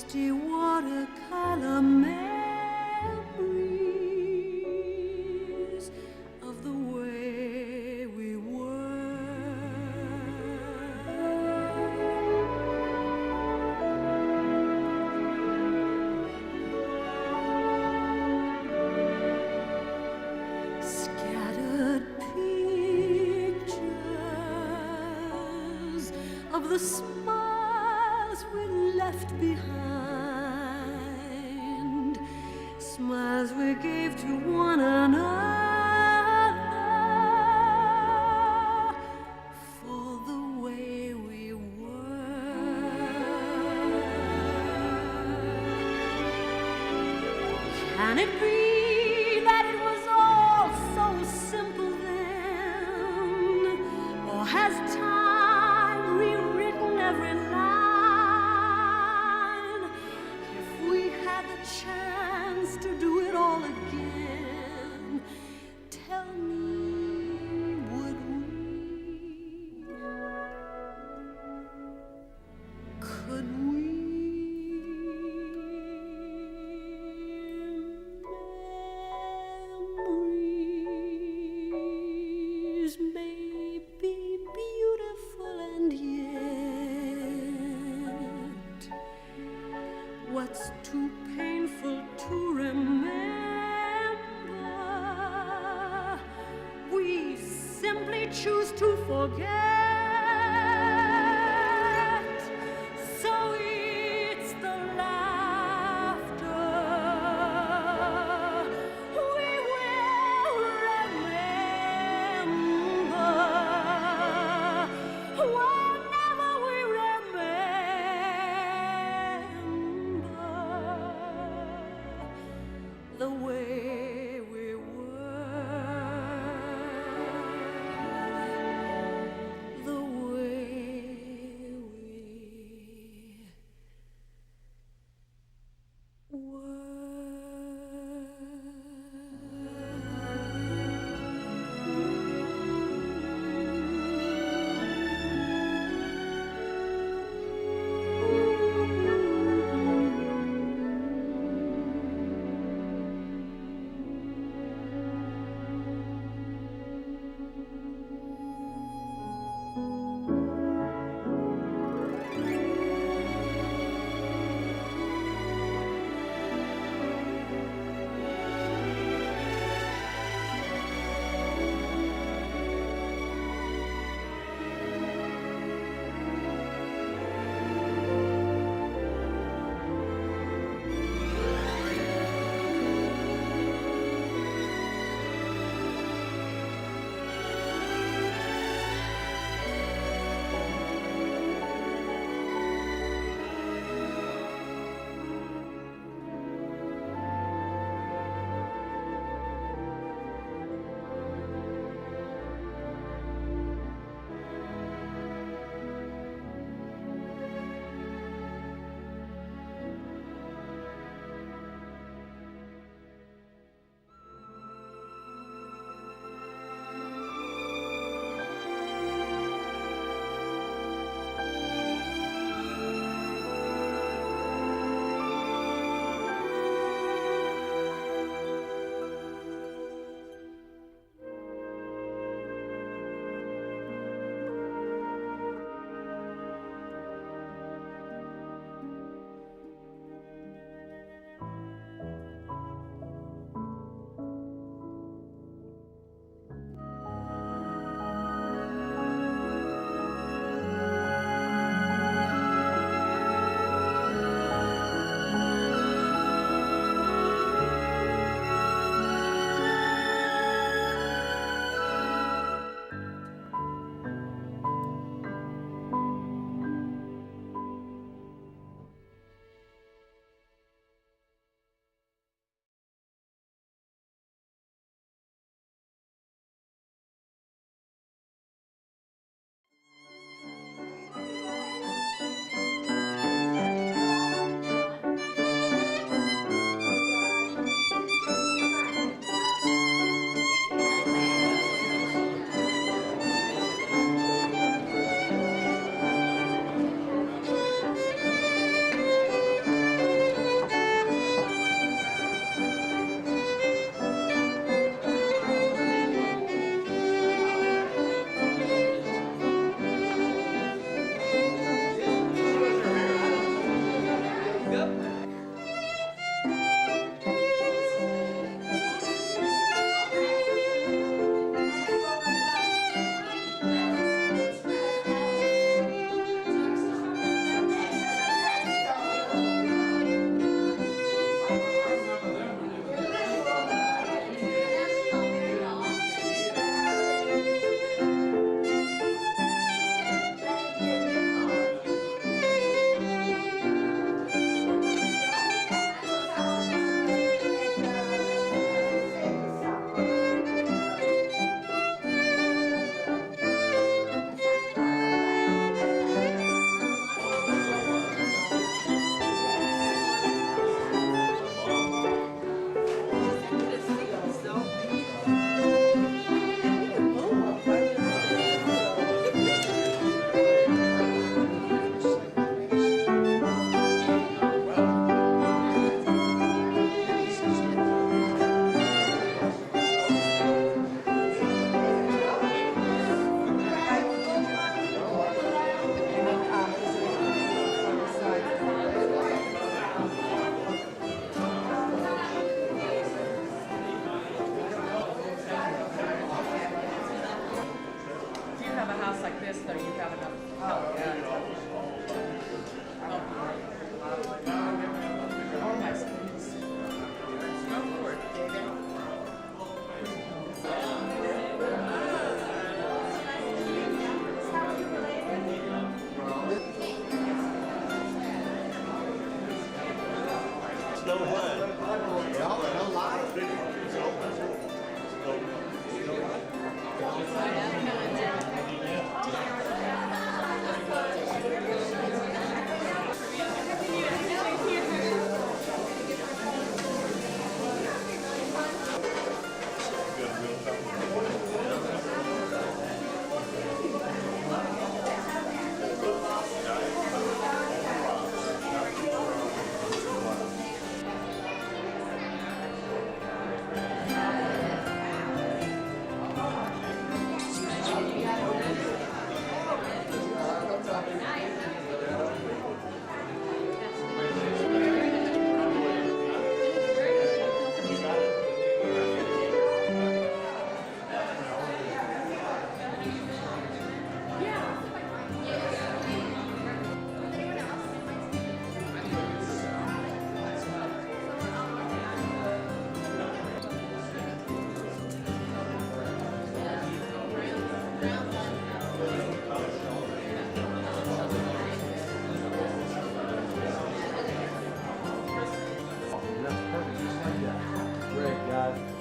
misty watercolor memories of the way we were. Scattered pictures of the smiles we left behind, smiles we gave to one another for the way we were. Can it be that it was all so simple then, or has time rewritten every line? If we had the chance to do it all again, tell me, would we? Could we? Memories may be beautiful, and yet what's too painful to remember, we simply choose to forget. So it's the laughter we will remember whenever we remember the way we were,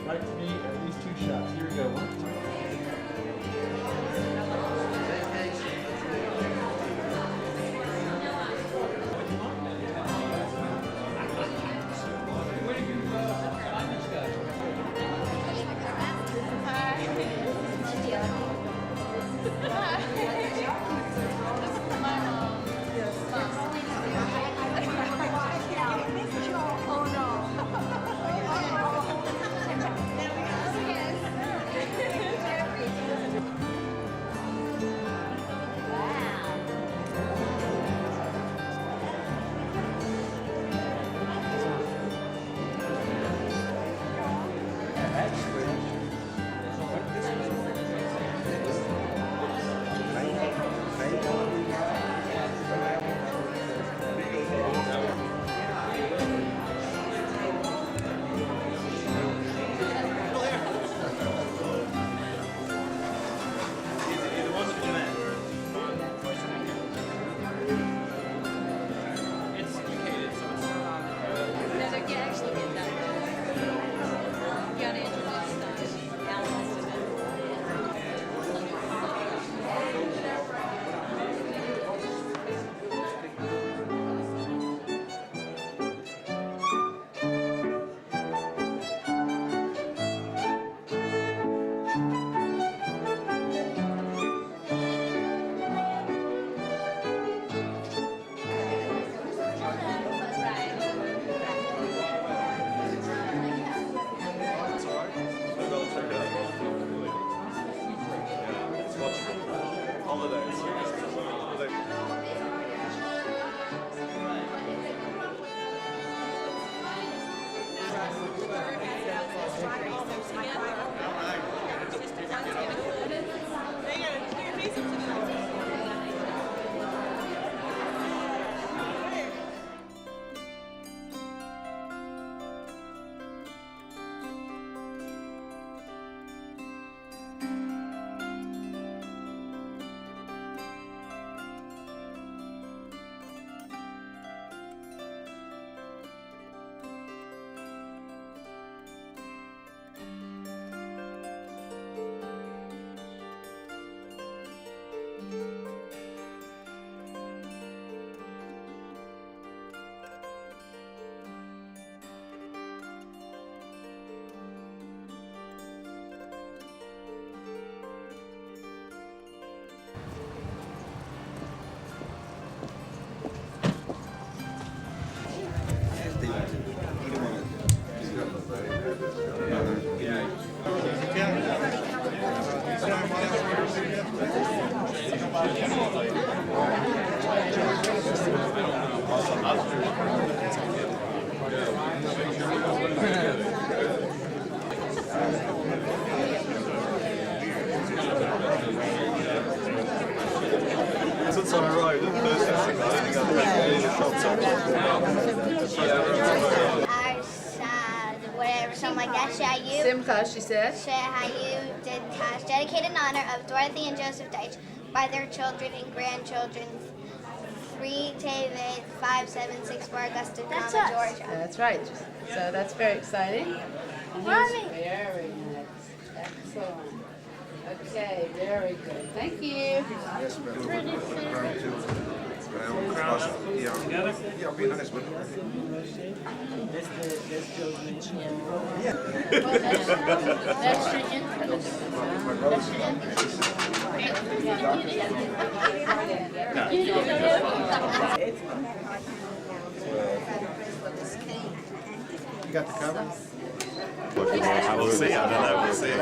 Right to me, at least 2 shots. Here we go. 1, 2. Since I arrived at first, I think I've been the shops Whatever, something like that. Shayu. Simcha, she said. Shayu did cast dedicated in honor of Dorothy and Joseph Daitch by their children and grandchildren 3 David 5764 Augusta, That's Georgia. us. That's right. So that's very exciting. Mommy. Very nice. Excellent. Okay, very good. Thank you. Yes, ma'am. Yeah, I'll be honest with you. That's your infant. That's your You got the cover? We'll see. I don't know. We'll see.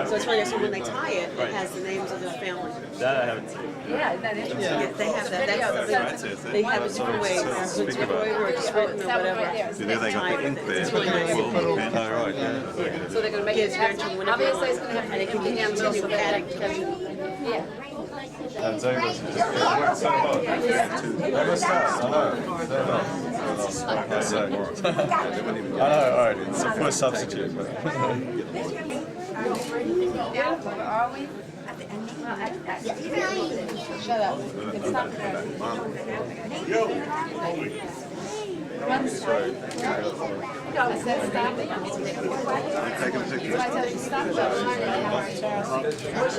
So it's really interesting when they tie it, it has the names of the family. That I haven't seen. Yeah, isn't that interesting? Yeah, they have that. That's, they have a different way it's embroidered or it's written or whatever. You know they got the ink there. It's really nice. Oh, right. Yeah. So they're going to make it grandchildren whenever they want. And it can continue adding to Yeah. And David just worked so hard. Never stops, I know. I know, alright, it's a poor substitute. But Are we? Shut up. It's not fair. I said stop it. taking a picture. I tell you stop it.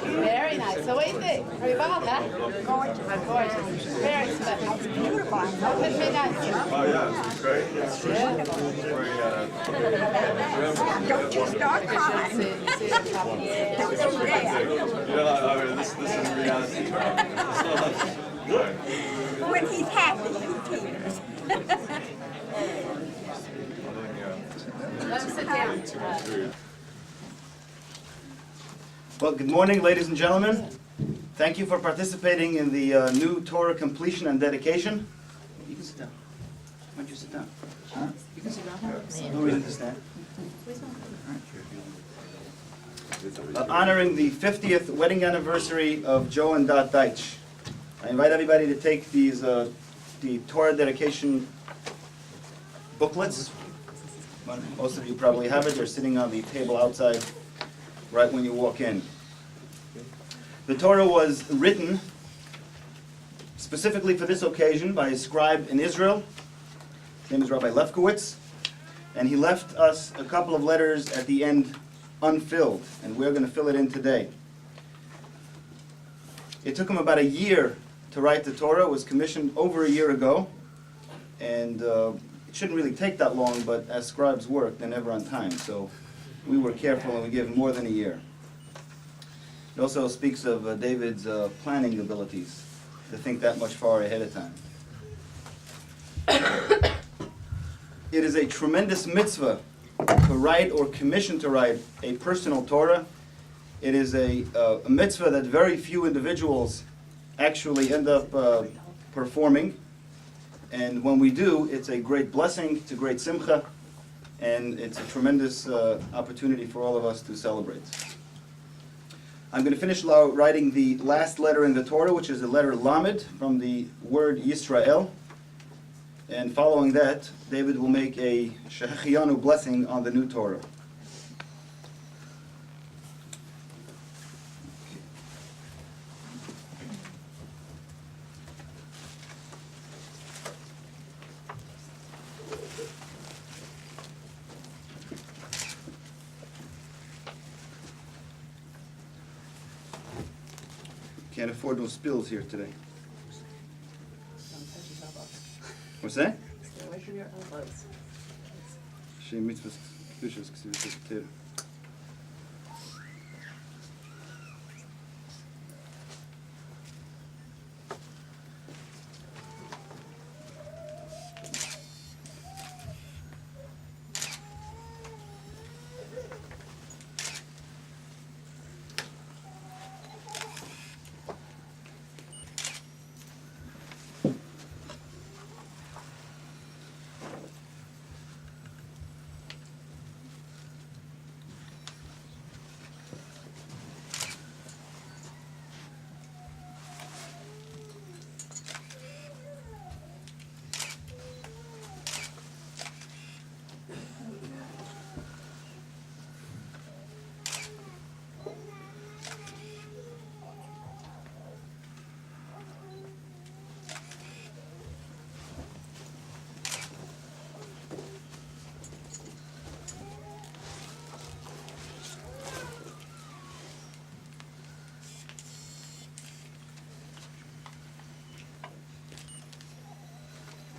Very nice. So what do you think? Are you bald, huh? Gorgeous. Very special. Beautiful. Isn't it nice? Oh yeah, it's great. It's very, Don't you start crying. you know, I mean, this is reality. It's not When he's happy, he tears. Let him sit down. Well, good morning, ladies and gentlemen. Thank you for participating in the new Torah completion and dedication. You can sit down. Why don't you sit down? Huh? You can sit down. No reason to stand. Honoring the 50th wedding anniversary of Joe and Dot Daitch. I invite everybody to take these the Torah dedication booklets. Most of you probably have it. They're sitting on the table outside right when you walk in. The Torah was written specifically for this occasion by a scribe in Israel. His name is Rabbi Lefkowitz. And he left us a couple of letters at the end unfilled, and we're going to fill it in today. It took him about a year to write the Torah. It was commissioned over a year ago. And it shouldn't really take that long, but as scribes work, they're never on time. So we were careful and we gave him more than a year. It also speaks of David's planning abilities, to think that much far ahead of time. It is a tremendous mitzvah to write or commission to write a personal Torah. It is a mitzvah that very few individuals actually end up performing. And when we do, it's a great blessing, it's a great simcha, and it's a tremendous opportunity for all of us to celebrate. I'm going to finish writing the last letter in the Torah, which is the letter Lamed, from the word Yisrael. And following that, David will make a Shehechiyanu blessing on the new Torah. Can't afford no spills here today. What's that? Stay away from your elbows. Shem mitzvahs kedushas ksivus Torah.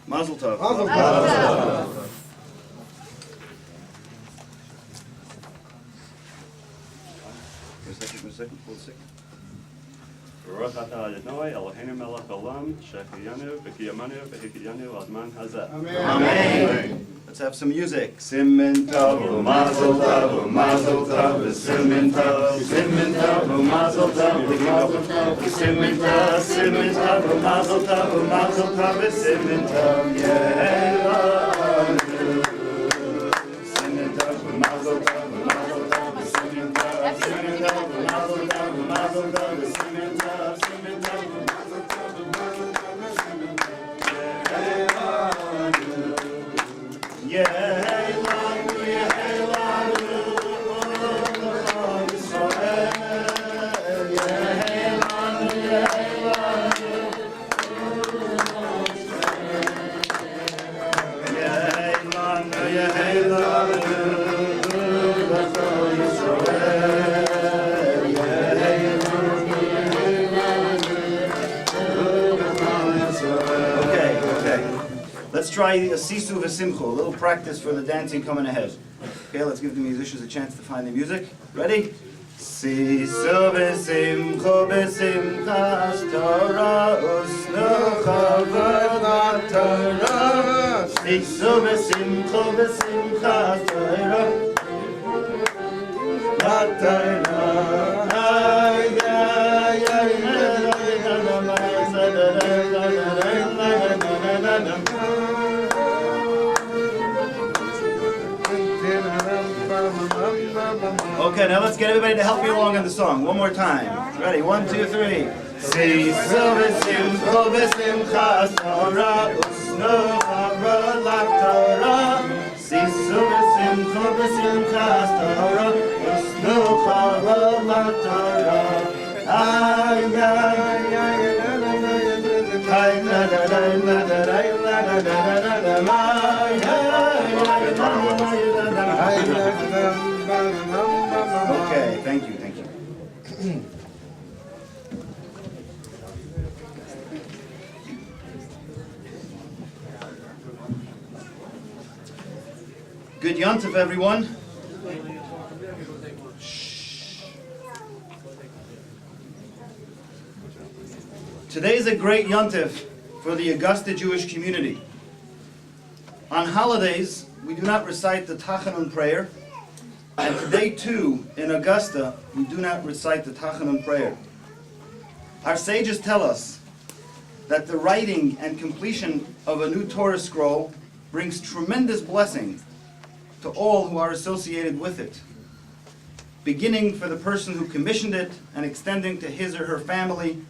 Mazel tov. Mazel tov. Wait a second, hold a second. Baruch atah Adonai Eloheinu melech olam shehecheyanu v'kiyamanu v'hikiyanu ad man hazeh. Amen. Let's have some music. Simin tov, mazel tov, mazel tov, simin tov, mazel tov, mazel tov, simin tov, mazel tov, mazel tov, simin tov, yehelanu. Simin tov, mazel tov, mazel tov, simin tov, mazel tov, mazel tov, simin tov, simin tov, mazel tov, mazel tov, simin tov, yehelanu. Yehelanu, Yehelanu, Kol Yisrael. Yehelanu, Yehelanu, Yehelanu, Yehelanu, Kol Yisrael. Okay. Let's try a sisu v'simchu, a little practice for the dancing coming ahead. Okay, let's give the musicians a chance to find the music. Ready? Sisu v'simchu b'simchas Torah usnucha v'la Torah. Sisu v'simchu b'simchas Torah la Torah. Ay, ay, ay, okay, now let's get everybody to help me along on the song. One more time. Ready? 1, 2, 3. Sisu v'simchu b'simchas Torah usnucha v'la Torah. Sisu v'simchu b'simchas Torah usnucha v'la Torah. Ay, ay, ay, ay, la, la, la, la, la, la, la, la, la, la, la. Okay, thank you. Good Yontif, everyone. Today is a great Yontif for the Augusta Jewish community. On holidays, we do not recite the Tachanun prayer, and today too, in Augusta, we do not recite the Tachanun prayer. Our sages tell us that the writing and completion of a new Torah scroll brings tremendous blessing to all who are associated with it, beginning for the person who commissioned it and extending to his or her family,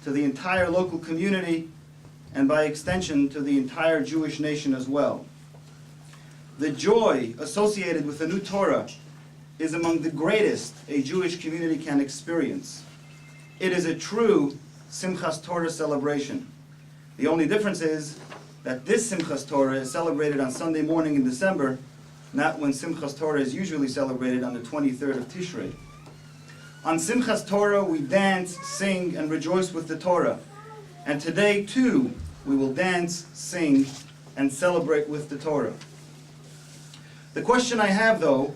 to the entire local community, and by extension to the entire Jewish nation as well. The joy associated with the new Torah is among the greatest a Jewish community can experience. It is a true Simchas Torah celebration. The only difference is that this Simchas Torah is celebrated on Sunday morning in December, not when Simchas Torah is usually celebrated on the 23rd of Tishrei. On Simchas Torah, we dance, sing, and rejoice with the Torah. And today, too, we will dance, sing, and celebrate with the Torah. The question I have, though,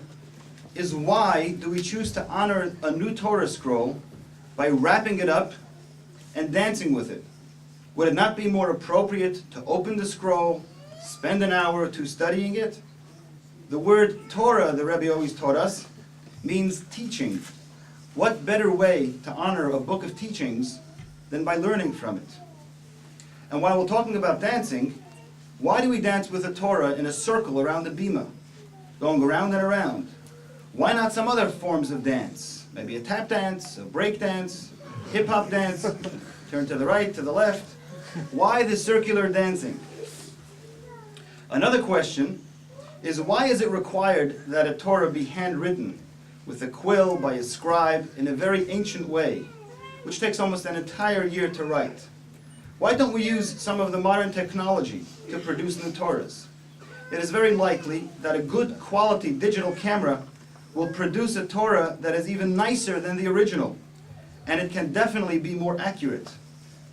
is why do we choose to honor a new Torah scroll by wrapping it up and dancing with it? Would it not be more appropriate to open the scroll, spend an hour or two studying it? The word Torah, the Rebbe always taught us, means teaching. What better way to honor a book of teachings than by learning from it? And while we're talking about dancing, why do we dance with the Torah in a circle around the bima, going around and around? Why not some other forms of dance? Maybe a tap dance, a break dance, hip-hop dance, turn to the right, to the left. Why the circular dancing? Another question is, why is it required that a Torah be handwritten with a quill by a scribe in a very ancient way, which takes almost an entire year to write? Why don't we use some of the modern technology to produce new Torahs? It is very likely that a good quality digital camera will produce a Torah that is even nicer than the original, and it can definitely be more accurate.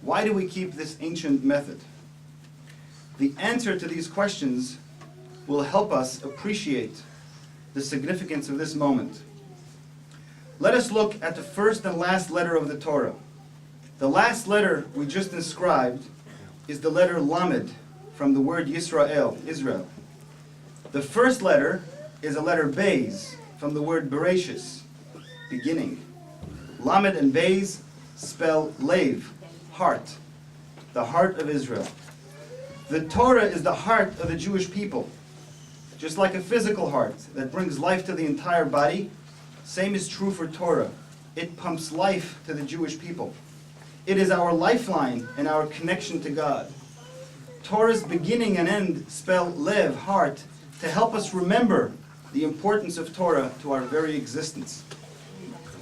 Why do we keep this ancient method? The answer to these questions will help us appreciate the significance of this moment. Let us look at the first and last letter of the Torah. The last letter we just inscribed is the letter Lamed, from the word Yisrael, Israel. The first letter is a letter Beis, from the word Bereshis, beginning. Lamed and Beis spell Lev, heart, the heart of Israel. The Torah is the heart of the Jewish people. Just like a physical heart that brings life to the entire body, same is true for Torah. It pumps life to the Jewish people. It is our lifeline and our connection to God. Torah's beginning and end spell Lev, heart, to help us remember the importance of Torah to our very existence.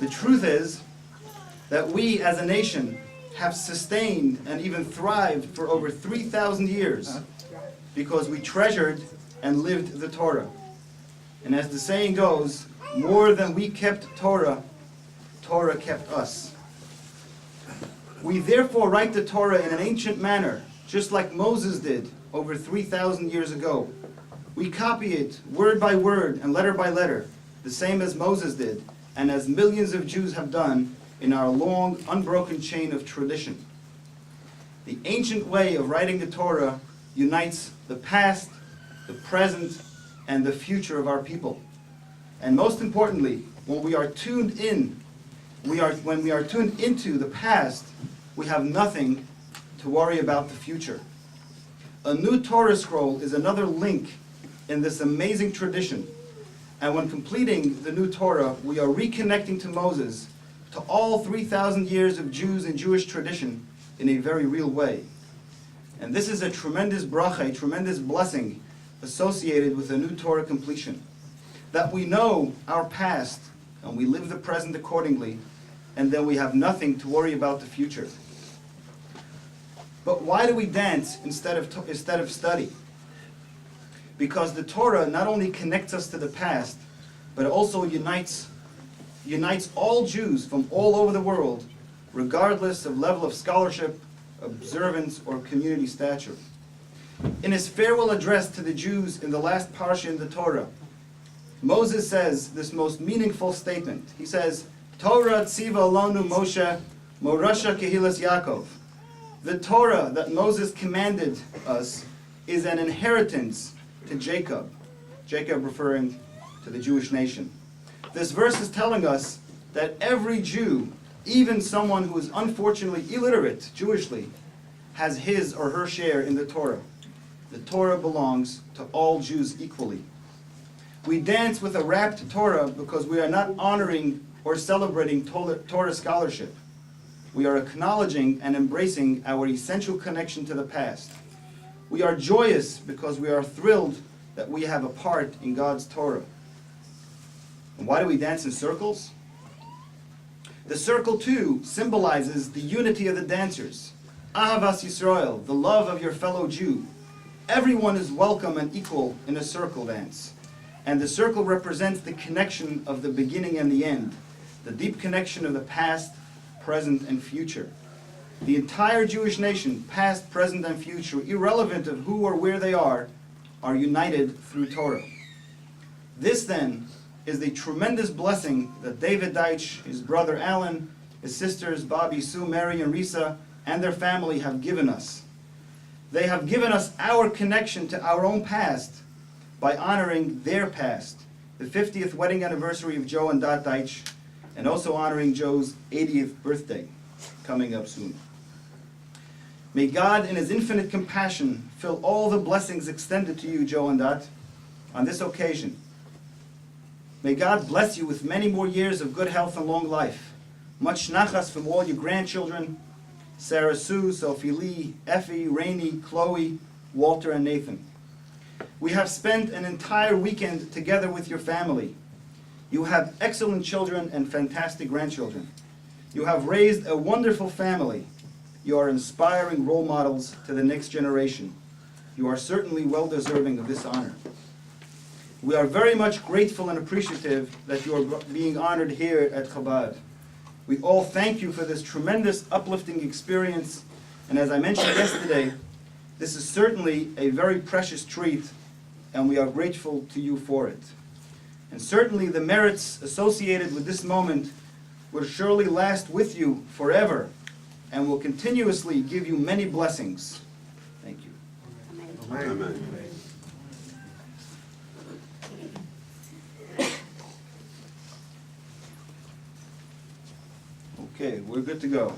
The truth is that we as a nation have sustained and even thrived for over 3,000 years because we treasured and lived the Torah. And as the saying goes, more than we kept Torah, Torah kept us. We therefore write the Torah in an ancient manner, just like Moses did over 3,000 years ago. We copy it word by word and letter by letter, the same as Moses did, and as millions of Jews have done in our long, unbroken chain of tradition. The ancient way of writing the Torah unites the past, the present, and the future of our people. And most importantly, when we are tuned in, when we are tuned into the past, we have nothing to worry about the future. A new Torah scroll is another link in this amazing tradition. And when completing the new Torah, we are reconnecting to Moses, to all 3,000 years of Jews and Jewish tradition in a very real way. And this is a tremendous bracha, a tremendous blessing associated with the new Torah completion. That we know our past and we live the present accordingly, and then we have nothing to worry about the future. But why do we dance instead of study? Because the Torah not only connects us to the past, but also unites all Jews from all over the world, regardless of level of scholarship, observance, or community stature. In his farewell address to the Jews in the last parsha in the Torah, Moses says this most meaningful statement. He says, Torah tziva alonu Moshe, morasha kehilas Yaakov. The Torah that Moses commanded us is an inheritance to Jacob. Jacob referring to the Jewish nation. This verse is telling us that every Jew, even someone who is unfortunately illiterate Jewishly, has his or her share in the Torah. The Torah belongs to all Jews equally. We dance with a wrapped Torah because we are not honoring or celebrating Torah scholarship. We are acknowledging and embracing our essential connection to the past. We are joyous because we are thrilled that we have a part in God's Torah. And why do we dance in circles? The circle too symbolizes the unity of the dancers. Ahavas Yisrael, the love of your fellow Jew. Everyone is welcome and equal in a circle dance. And the circle represents the connection of the beginning and the end, the deep connection of the past, present, and future. The entire Jewish nation, past, present, and future, irrelevant of who or where they are united through Torah. This then is the tremendous blessing that David Daitch, his brother Alan, his sisters Bobby, Sue, Mary, and Risa, and their family have given us. They have given us our connection to our own past by honoring their past, the 50th wedding anniversary of Joe and Dot Daitch, and also honoring Joe's 80th birthday, coming up soon. May God, in his infinite compassion, fill all the blessings extended to you, Joe and Dot, on this occasion. May God bless you with many more years of good health and long life. Much nachas from all your grandchildren, Sarah Sue, Sophie Lee, Effie, Rainey, Chloe, Walter, and Nathan. We have spent an entire weekend together with your family. You have excellent children and fantastic grandchildren. You have raised a wonderful family. You are inspiring role models to the next generation. You are certainly well deserving of this honor. We are very much grateful and appreciative that you are being honored here at Chabad. We all thank you for this tremendous uplifting experience, and as I mentioned yesterday, This is certainly a very precious treat, and we are grateful to you for it. And certainly the merits associated with this moment will surely last with you forever and will continuously give you many blessings. Thank you. Amen. Okay, we're good to go.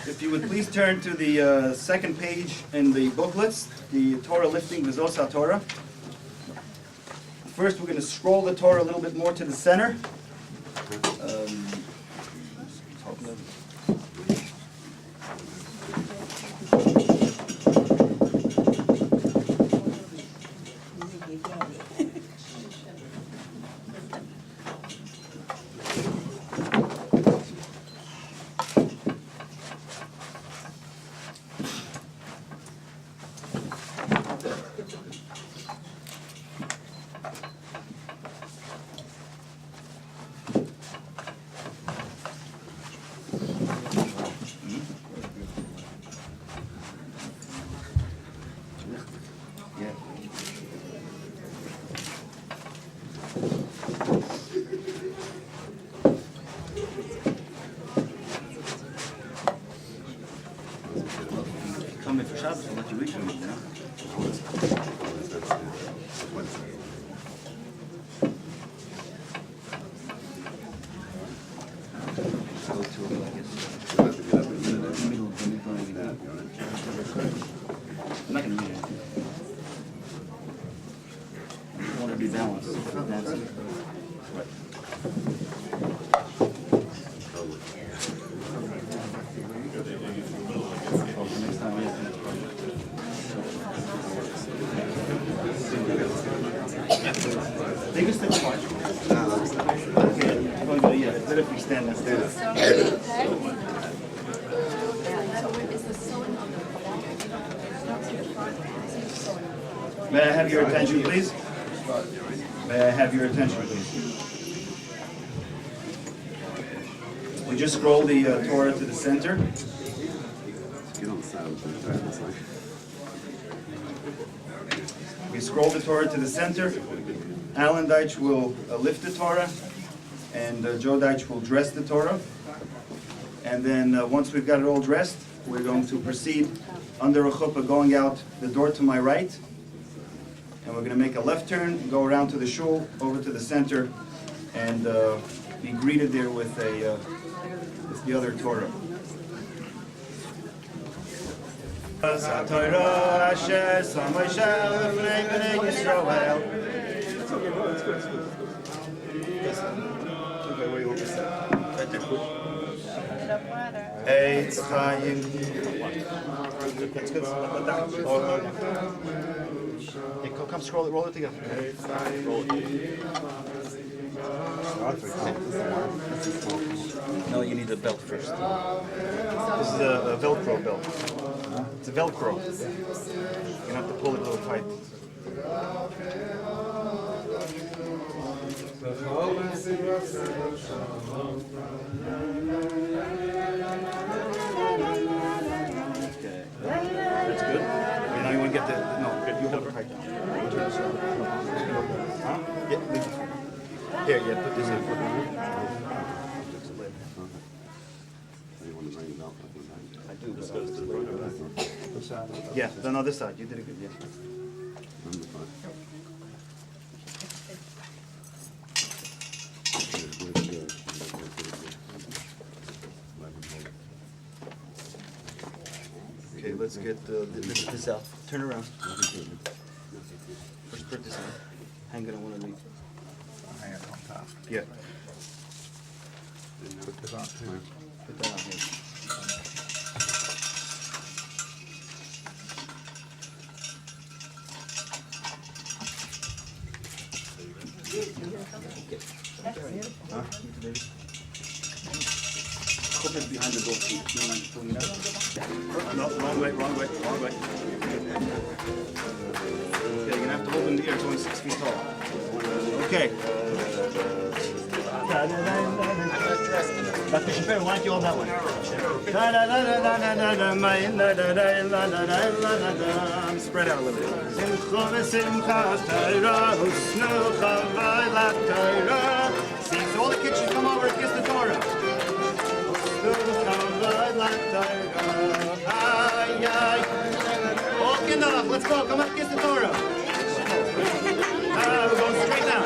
If you would please turn to the second page in the booklets, the Torah lifting V'zos Torah. First, we're going to scroll the Torah a little bit more to the center. Come in for Shabbos, I'll let you read them, you know? Go to it, I guess. I'm not going to read it. I want to be balanced. Right. Biggest thing watch. Yeah, let it be standing there. May I have your attention, please? May I have your attention, please? We just scrolled the Torah to the center. We scroll the Torah to the center. Alan Daitch will lift the Torah, and Joe Daitch will dress the Torah. And then once we've got it all dressed, we're going to proceed under a chuppah, going out the door to my right. And we're going to make a left turn, go around to the shul, over to the center, and be greeted there with the other Torah. Eitz Chaim. That's good. Hey, come scroll it, roll it together. No, you need a belt first. This is a Velcro belt. It's a Velcro. You have to pull it a little tight. Okay. That's good. Okay, now you want to get the... No, you hold it tight. Huh? Yeah, leave it. Here, yeah, put this in. I do. This goes to the front. Yeah, on the other side. You did it good, yeah. Okay, let's get this out. Turn around. First put this on. Hang it on one of these. Hang it on top. Yeah. Put this on too. Put that on here. Okay. Huh? Put it behind the door. You mind pulling it out? No, wrong way, wrong way, wrong way. Okay, you're gonna have to hold in the air. It's only 6 feet tall. Okay. Dr. Shapiro, why don't you hold that one? Spread out a little bit. See, so all the kids should come over and kiss the Torah. All kinderlach, let's go. Come up, kiss the Torah. We're going straight down.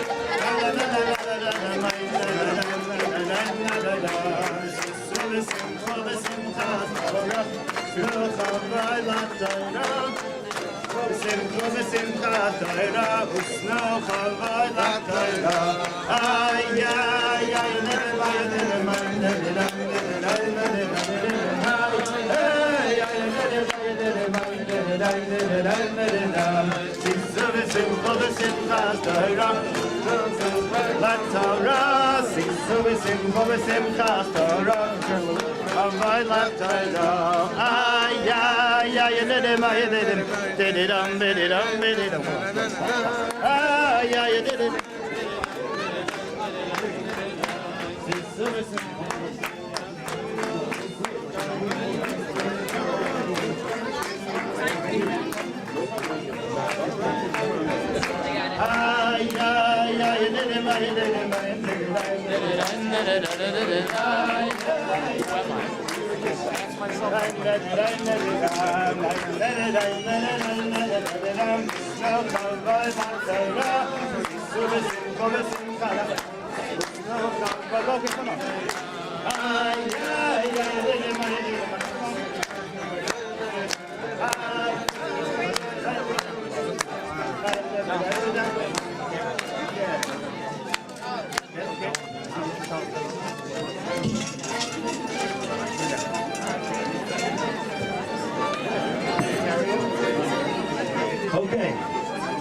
Okay,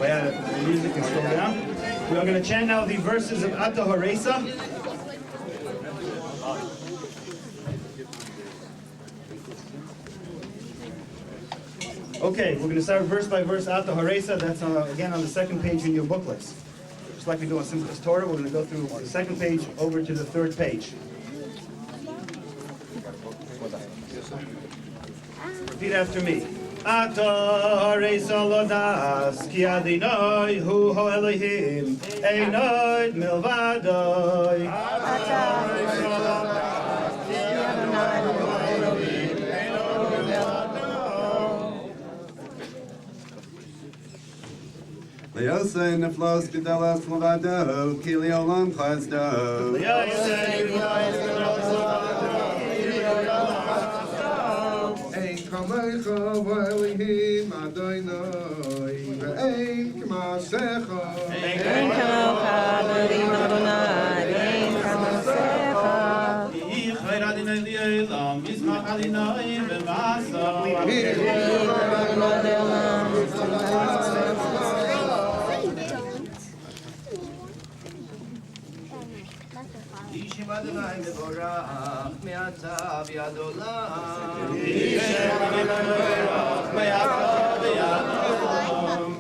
well, the music can slow down. We are going to chant now the verses of Ata Haresa. Okay, we're going to start verse by verse Ata Haresa. That's again on the second page in your booklets. Just like we do on Simchas Torah, we're going to go through the second page over to the third page. Repeat after me. Ata Haresa lodas ki Adonai hu ho Elohim einod milvadoi. Ata Haresa lodas ki Adonai hu ho Elohim einod milvadoi. Liyosei neflos gedalas levado ki liolam chazdo. Liyosei neflos gedalas levado ki liolam chazdo. Kamecha v'Elohim Adonai ve'ein k'masecha. Ein kamocha Elohim Adonai, ein k'masecha. Yichver Adonai li'olam, yizmach Adonai v'masa. Yishim Adonai mevorach me'ata v'yad olam. Yishim Adonai mevorach me'ata v'yad olam.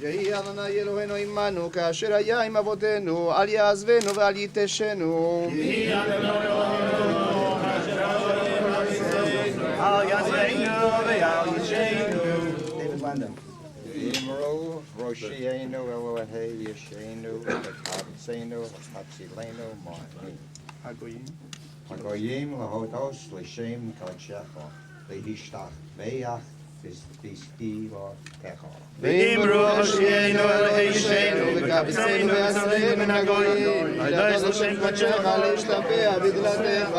יהי אדוני אלוהינו עמנו כאשר היה עם אבותינו, אל יעזבנו ואל יתשנו. יהי אדוני אלוהינו כאשר היה עם אבותינו, אל יעזבנו ואל יתשנו. David Landau. אמרו ראשיינו אלוהי ישענו וקבצנו וחצילנו מעני. הגויים להודות לשם קדשך להשתבח בסתירותיך. ואמרו הושיענו אלוהי ישענו וקבצנו והצילנו מן הגויים להודות לשם קדשך להשתבח בגללך.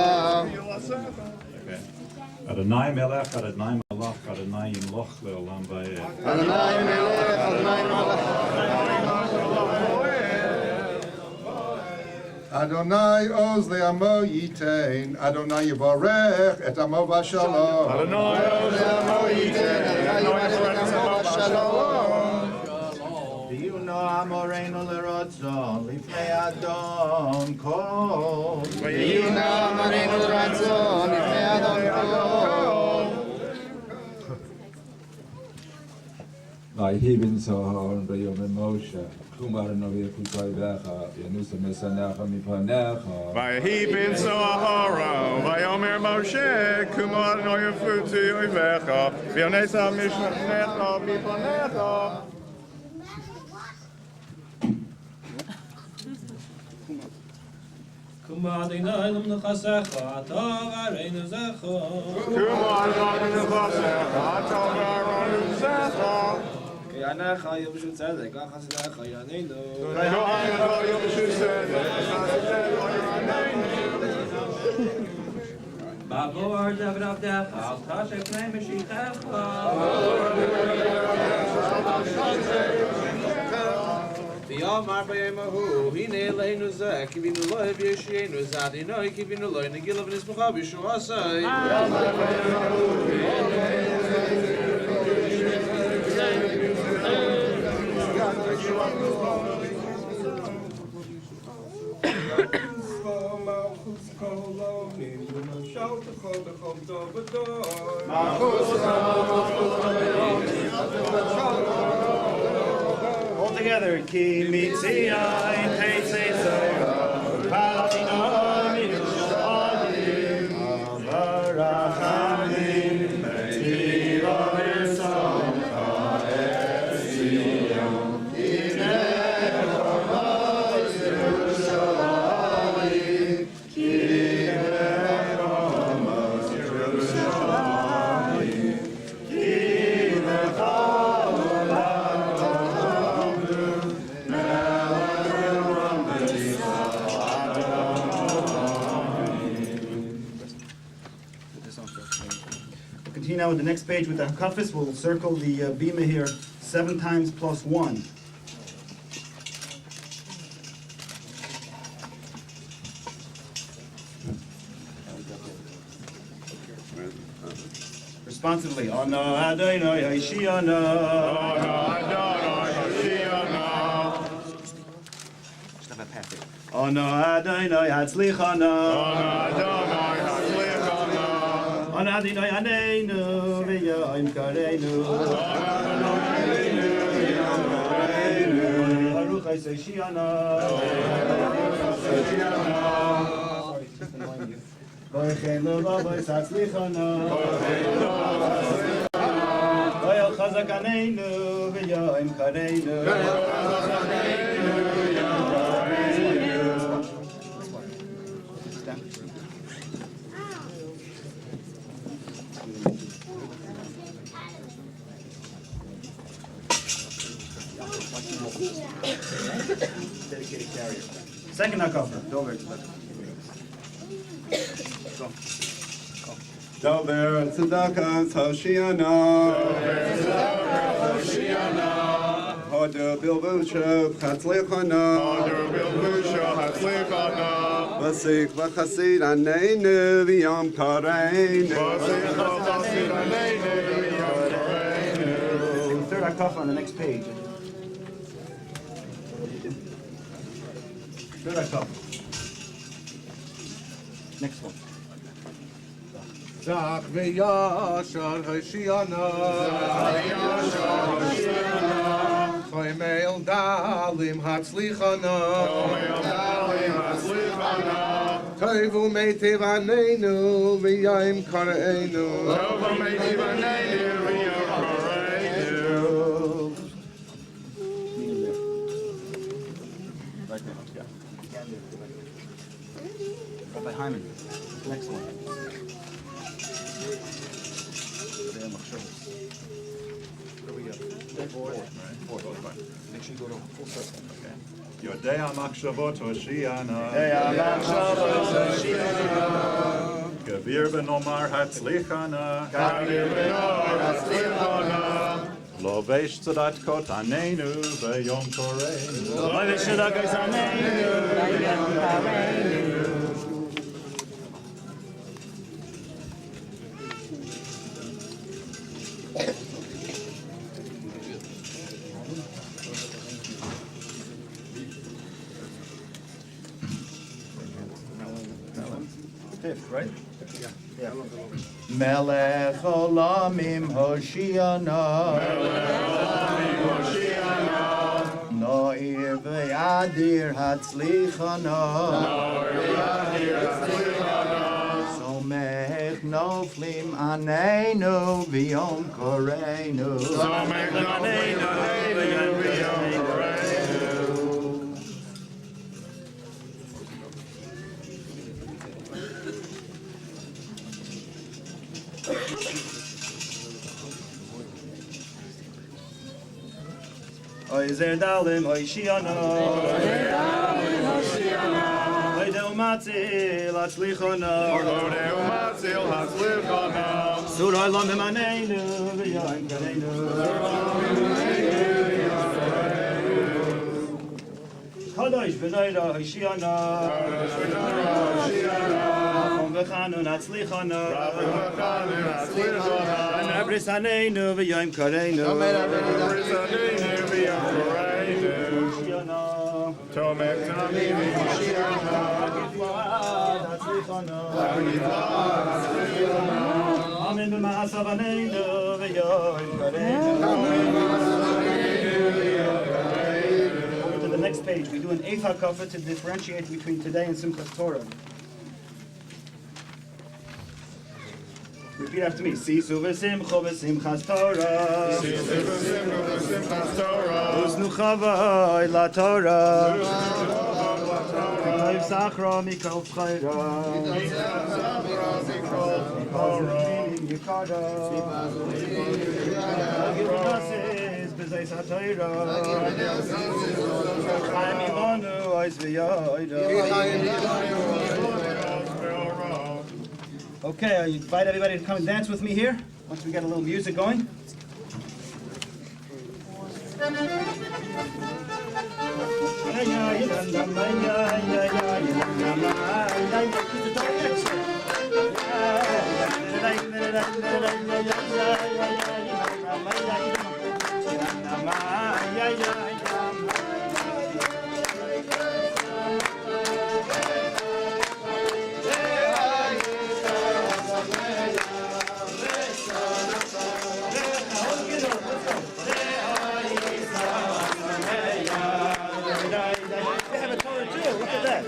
Adonai melech, Adonai malach, Adonai yimloch leolam va'ed. Adonai melech, Adonai malach. Adonai oz le'amo yitain, Adonai yivarech et amo v'shalom. Adonai oz le'amo yitain, Adonai yivarech et amo v'shalom. V'yuno amoreinu l'rotzon, lifnei Adon kol. V'yuno amoreinu l'rotzon, lifnei Adon kol. Vayhi bin Zohar v'yomim Moshe, Vayehi bin Sohara, Vayomer Moshe, Kumar no Yafutu Yoivecha, Vionesa Mishnecha Mipanecha. Kumar Adonai Lum Nechasecha, Atov Areinu Zecha. Kumar Adonai Nechasecha, Atov Areinu Zecha. Yanecha Yobushu Tzedek, Achasidecha Yaneinu. Yanecha Yobushu Tzedek, Achasidecha Yaneinu. Babor David Avdecha, Al Tashek Pnei Meshichecha. V'yamar b'yemahu, hine leinu zeh, kivinu loi v'yeshienu zadinoi, kivinu loi negila v'nismucha b'shu asai. All together, Ki mitziayin heitzei zera, Palatinah mirushalayim, Avarachamim, Tiva v'samcha etzion, Kinecha v'oz Yerushalayim, Kinecha v'oz Yerushalayim, Kinecha Continue now with the next page with the hakafis. We'll circle the bima here 7 times plus 1. Responsively. Ana Adonai Hashiana. Ana Adonai Hashiana. Ana Adonai Hatzlichana. Ana Adonai Hatzlichana. Ana Adonai Aneinu v'Yom Kareinu. Baruch Hashiana. Koychen Lobavos Hatzlichana. Koyel Chazak Aneinu v'Yom Kareinu. Dedicated carrier. Second hakafa. Dover. Go. Dover Tzedakah Hoshiana. Hoder Bilbusha Hatzlichana. Hoder Bilbusha Hatzlichana. Vasik v'chasid aneinu v'yom kareinu. Vasik v'chasid aneinu v'yom kareinu. Third hakafa on the next page. Third hakafa. Next one. Zach v'yashar Hoshiana. Choymel dalim hatzlichana. Toivu meitiv aneinu v'yayim kareinu. Toivu meitiv aneinu v'yayim kareinu. Right there. Yeah. Rabbi Hyman. Next one. Where we go? Four. Make sure you go to full circle. Okay. Yodei HaMachshavot Hoshiana. Gavir b'nomar Hatzlichana. Lovesh tzedakot aneinu v'yom toreinu. Lovesh tzedakot aneinu v'yom toreinu. Fifth, right? Yeah. Melech Olamim Hoshiana. Melech Olamim Hoshiana. Noir v'yadir hatzlichana. Somech noflim aneinu v'yom koreinu. Somech aneinu v'yom koreinu. Oy zer dalim, oy shiana. Oy del matzil hatzlichana. Surah lam emaneinu v'yom koreinu. Kadosh v'noira oy shiana. Rachom v'chanun hatzlichana. Anabris haneinu v'yom koreinu. Tomek tamim Amen b'ma'asav haneinu v'yom koreinu. Over to the next page, we do an eighth hakafa to differentiate between today and Simchas Torah. Repeat after me. Sisu v'simcha v'simchas Torah. Sisu v'simcha v'simchas Torah. Uznu chavai la Torah. V'tayv sachra mikol chayra. Yikara. V'givnasis b'zeis ha'Torah. Chaim imanu ois v'yoyda. Okay, I invite everybody to come and dance with me here, once we get a little music going. They have a Torah too, look at that.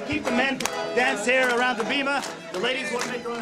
Keep the men dance here around the bima. The ladies will make their own.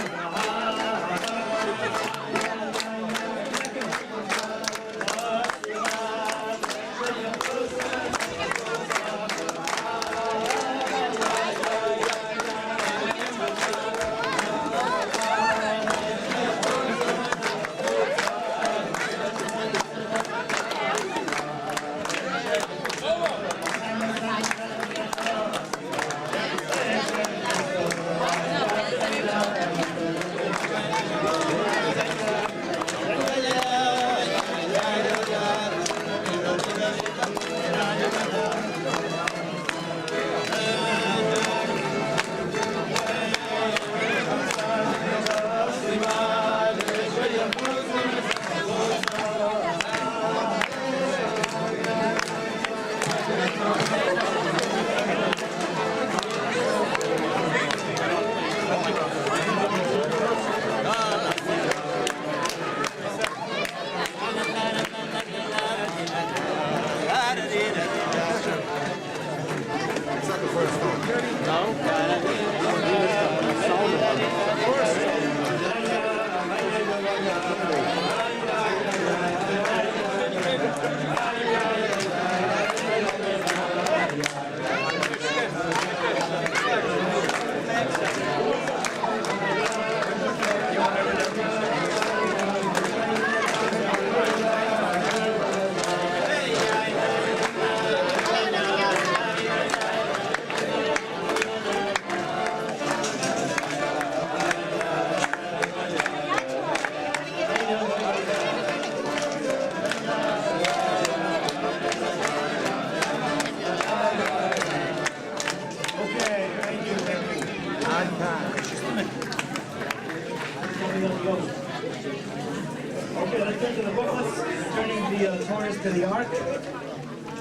Okay, let's turn to the booklets, turning the Taurus to the Ark.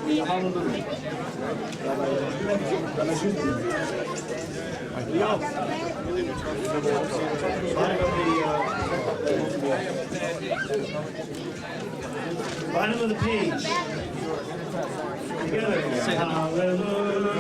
Hallelujah. Bottom of the page. Together. Hallelujah.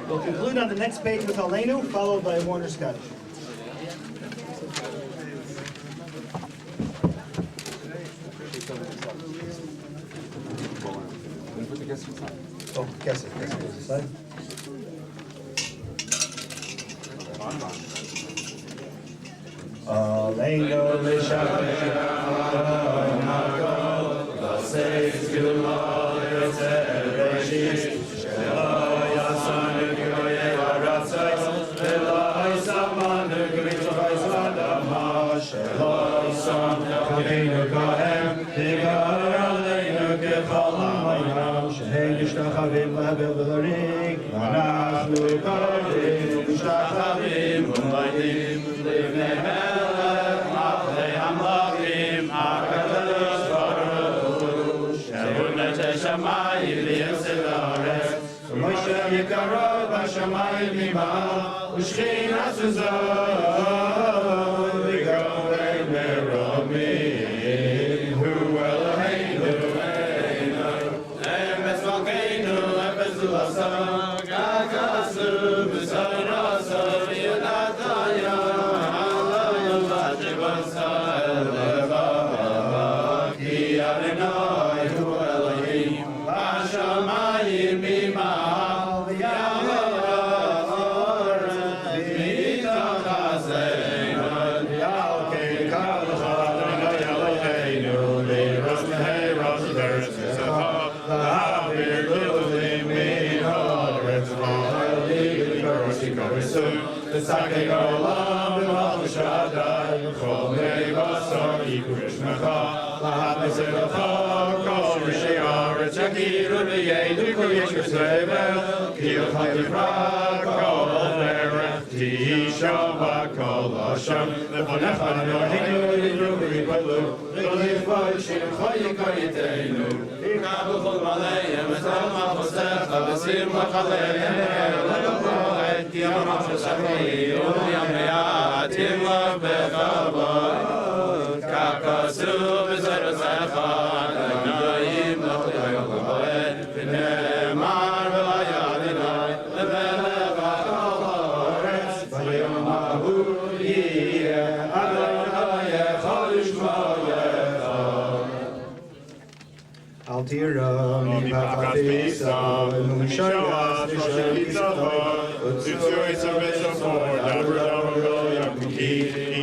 We'll conclude on the next page with Aleinu, followed by Warner Scottish. Oh, guess it. Side. Aleinu משתחווים לבלריק, אנחנו קוראים משתחווים ומודים לפני מלך מלכי המלכים הקדוש ברוך הוא שבונה את השמיים ויסד הארץ ומשה יקרו בשמיים ממעל ושכינה סוזו וגורם מרומי הוא אלוהינו Sake olam b'malchus Shaddai v'chol me'basar yikru shmecha lahat neserocha kol rishei haaretz yakiru b'yei Einu Kol Yisrael, Ki Yochai Yifra Kol Derech Tisha V'Kol Hashem, Lefonecha Eloheinu Yidru V'Yipolu, V'Yifoi Shim Choyi Koyiteinu, Ika B'Chol Maleim, Etam Machosecha, V'Sim Lachaleim, Le'Omoed, Ki Yom HaShachei, U'Yam Me'atim Lav B'Chavod, Kakasu B'Zerosecha, Adonayim L'Choyol Moed, V'Nemar V'Layadinai, Le'Melech HaKol Ha'aretz, V'Yom Ha'hu Yiyeh Adonai Echad Yishmaelecha. Al Tirani V'Chafisa, V'Musharas V'Shavitzacha, Utzur Yitzavitzafor, Dabar Dabar Yakuki,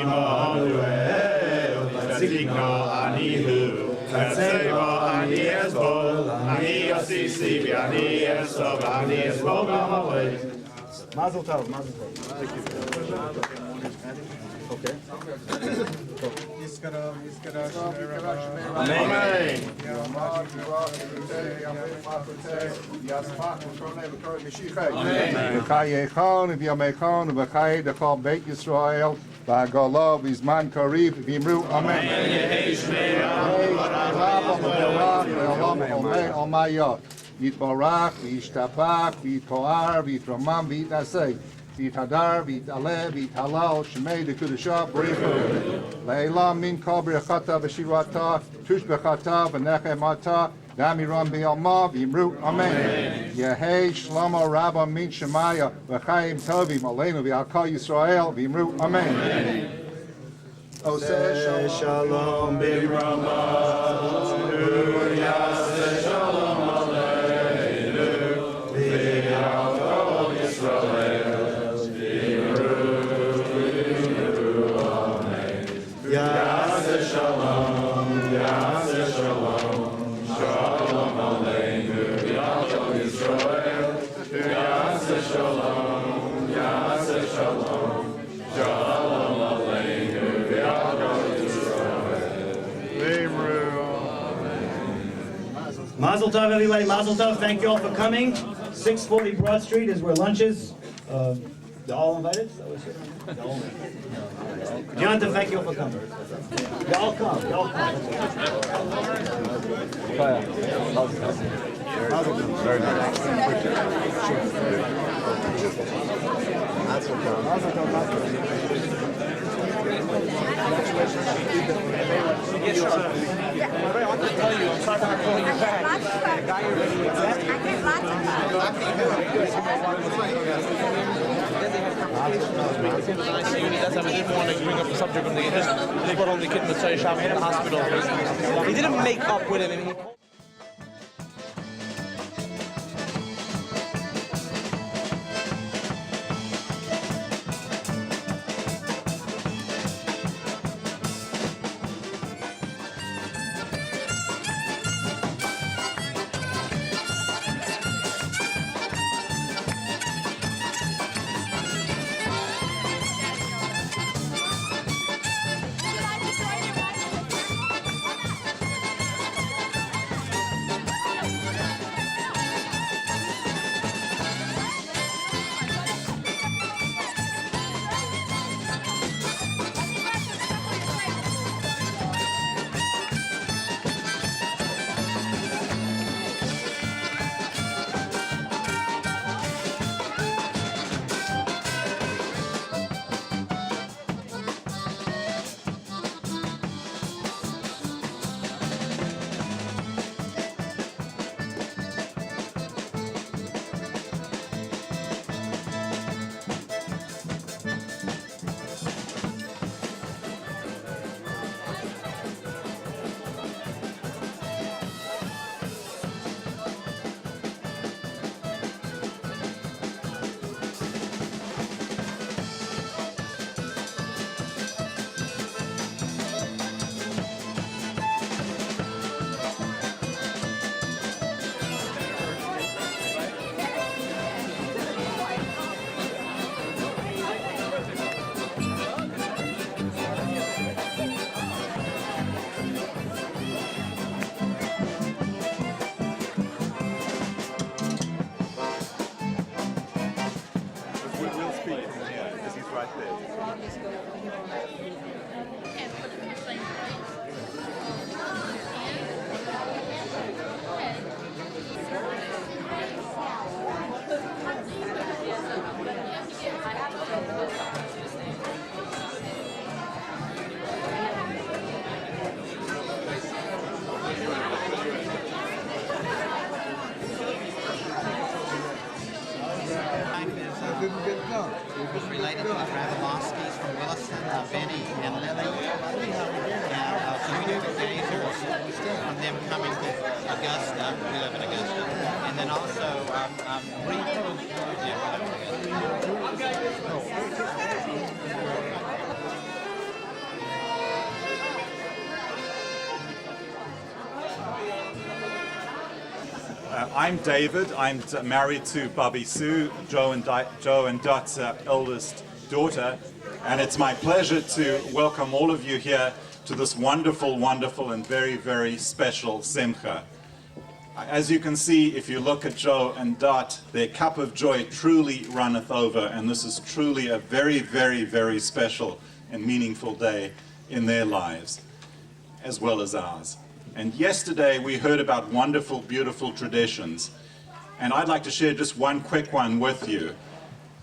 Immanuel, Tzidka Anihu, Tzeva Ani Esbol, Ani Asisi, Ani Esav, Ani Esbol B'Amalek. Mazel tov, mazel tov. Okay. Amen. V'chayechon v'yamechon v'chay d'chol Beit Yisrael v'agolo v'zman kariv v'imru amen. Yitbarach v'yishtabach v'yitoar v'yitramam v'yitnaseh v'yitadar v'yitale v'yithalal shemei d'kudashah b'richu le'elam min kol b'rechata v'shirata tush b'chata v'nechemata Damiram B'Alma V'Imru Amen. Yehei Shlomo Rabba Min Shemaya V'Chaim Tovim Aleinu V'Alkal Yisrael V'Imru Amen. Oseh Shalom B'Ramah, Yaseh Shalom Aleinu, V'Alkal Yisrael V'Imru Amen. Yaseh Shalom, Yaseh Shalom. Shalom Aleinu, V'Alkol Yisrael, Yaseh Shalom, Yaseh Shalom, Shalom Aleinu, V'Alkol Yisrael. Mazel tov, everybody. Mazel tov. Thank you all for coming. 640 Broad Street is where lunch is. They're all invited? Jonathan, thank you all for coming. Y'all come. Y'all come. Very nice. Yes, sir. I want to tell you, I'm sorry for not calling you back. The guy you're ready with that. He didn't want to bring up the subject of the just brought home the kid in the shop in the hospital. He didn't make up with him. And was related to the Ravelowskis from Williston, Benny and Lily. And so we do the gazers from them coming to Augusta. We live in Augusta. And then also I'm David. I'm married to Bobby Sue, Joe and Dot's eldest daughter, and it's my pleasure to welcome all of you here to this wonderful, wonderful, and very, very special Simcha. As you can see, if you look at Joe and Dot, their cup of joy truly runneth over, and this is truly a very, very, very special and meaningful day in their lives, as well as ours. And yesterday we heard about wonderful, beautiful traditions. And I'd like to share just one quick one with you.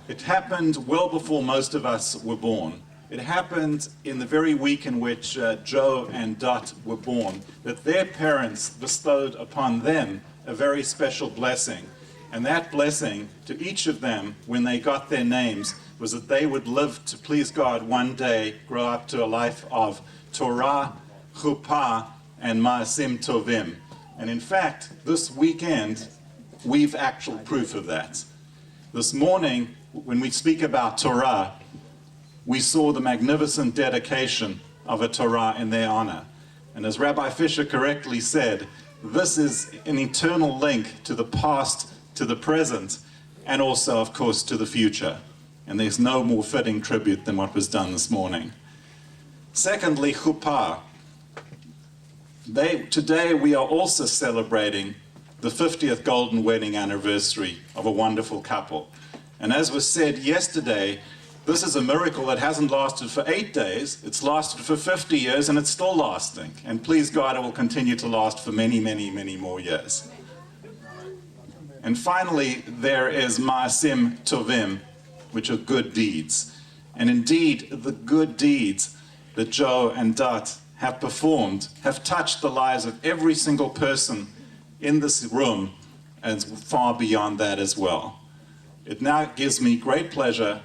It happened well before most of us were born. It happened in the very week in which Joe and Dot were born, that their parents bestowed upon them a very special blessing. And that blessing to each of them, when they got their names, was that they would live to please God one day, grow up to a life of Torah, Chuppah, and Ma'asim Tovim. And in fact, this weekend, we've actual proof of that. This morning, when we speak about Torah, we saw the magnificent dedication of a Torah in their honor. And as Rabbi Fisher correctly said, this is an eternal link to the past, to the present, and also, of course, to the future. And there's no more fitting tribute than what was done this morning. Secondly, Chuppah. Today we are also celebrating the 50th golden wedding anniversary of a wonderful couple. And as was said yesterday, this is a miracle that hasn't lasted for 8 days, it's lasted for 50 years, and it's still lasting. And please God, it will continue to last for many, many, many more years. And finally, there is Ma'asim Tovim, which are good deeds. And indeed, the good deeds that Joe and Dot have performed, have touched the lives of every single person in this room and far beyond that as well. It now gives me great pleasure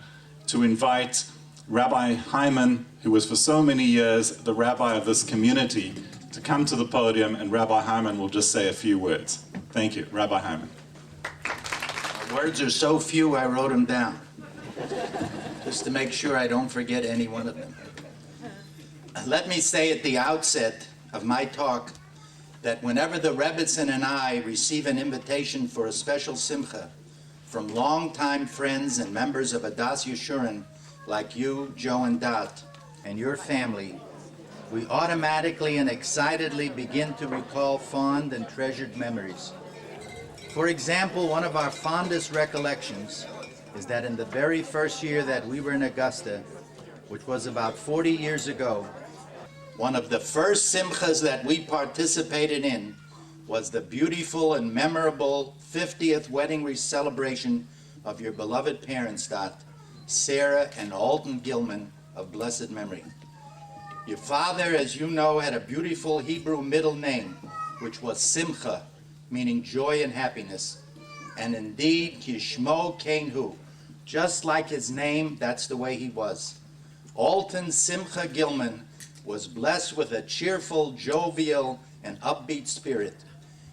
to invite Rabbi Hyman, who was for so many years the rabbi of this community, to come to the podium, and Rabbi Hyman will just say a few words. Thank you, Rabbi Hyman. Words are so few, I wrote them down, just to make sure I don't forget any one of them. Let me say at the outset of my talk that whenever the Rebbitzin and I receive an invitation for a special simcha from longtime friends and members of Adas Yeshurun like you, Joe and Dot, and your family, we automatically and excitedly begin to recall fond and treasured memories. For example, one of our fondest recollections is that in the very first year that we were in Augusta, which was about 40 years ago, one of the first simchas that we participated in was the beautiful and memorable 50th wedding celebration of your beloved parents, Dot, Sarah and Alton Gilman of blessed memory. Your father, as you know, had a beautiful Hebrew middle name, which was Simcha, meaning joy and happiness. And indeed, Kishmo Kainhu, just like his name, that's the way he was. Alton Simcha Gilman was blessed with a cheerful, jovial, and upbeat spirit.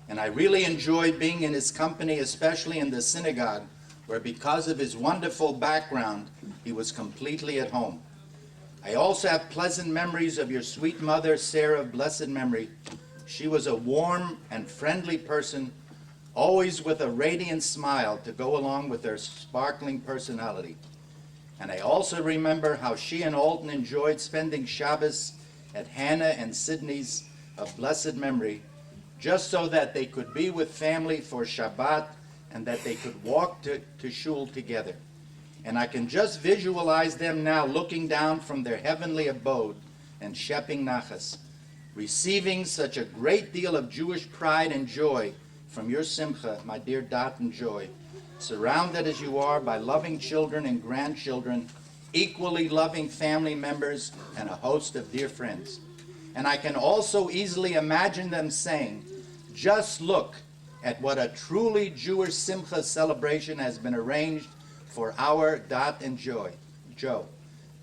And I really enjoyed being in his company, especially in the synagogue, where because of his wonderful background, he was completely at home. I also have pleasant memories of your sweet mother, Sarah, of blessed memory. She was a warm and friendly person, always with a radiant smile to go along with her sparkling personality. And I also remember how she and Alton enjoyed spending Shabbos at Hannah and Sydney's of blessed memory, just so that they could be with family for Shabbat and that they could walk to shul together. And I can just visualize them now looking down from their heavenly abode and Sheping Nachas, receiving such a great deal of Jewish pride and joy from your Simcha, my dear Dot and Joy, surrounded as you are by loving children and grandchildren, equally loving family members, and a host of dear friends. And I can also easily imagine them saying, just look at what a truly Jewish Simcha celebration has been arranged for our Dot and Joe.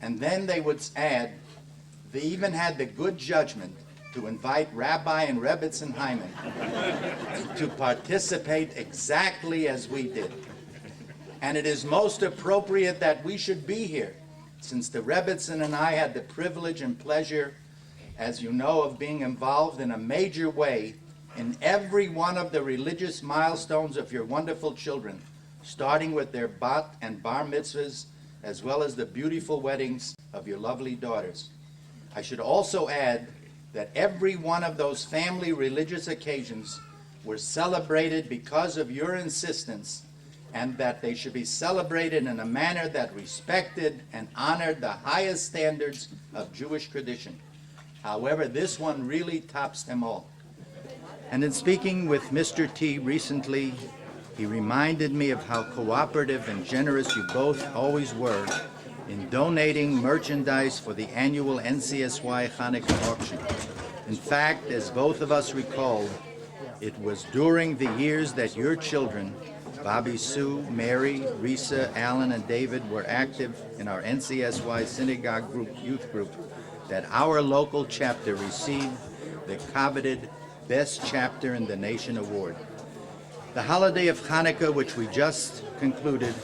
And then they would add, they even had the good judgment to invite Rabbi and Rebbitzin Hyman to participate exactly as we did. And it is most appropriate that we should be here, since the Rebbitzin and I had the privilege and pleasure, as you know, of being involved in a major way in every one of the religious milestones of your wonderful children, starting with their bat and bar mitzvahs, as well as the beautiful weddings of your lovely daughters. I should also add that every one of those family religious occasions were celebrated because of your insistence, and that they should be celebrated in a manner that respected and honored the highest standards of Jewish tradition. However, this one really tops them all. And in speaking with Mr. T recently, he reminded me of how cooperative and generous you both always were in donating merchandise for the annual NCSY Hanukkah auction. In fact, as both of us recalled, it was during the years that your children, Bobby Sue, Mary, Risa, Alan, and David, were active in our NCSY Synagogue Group, Youth Group, that our local chapter received the coveted Best Chapter in the Nation Award. The holiday of Hanukkah, which we just concluded,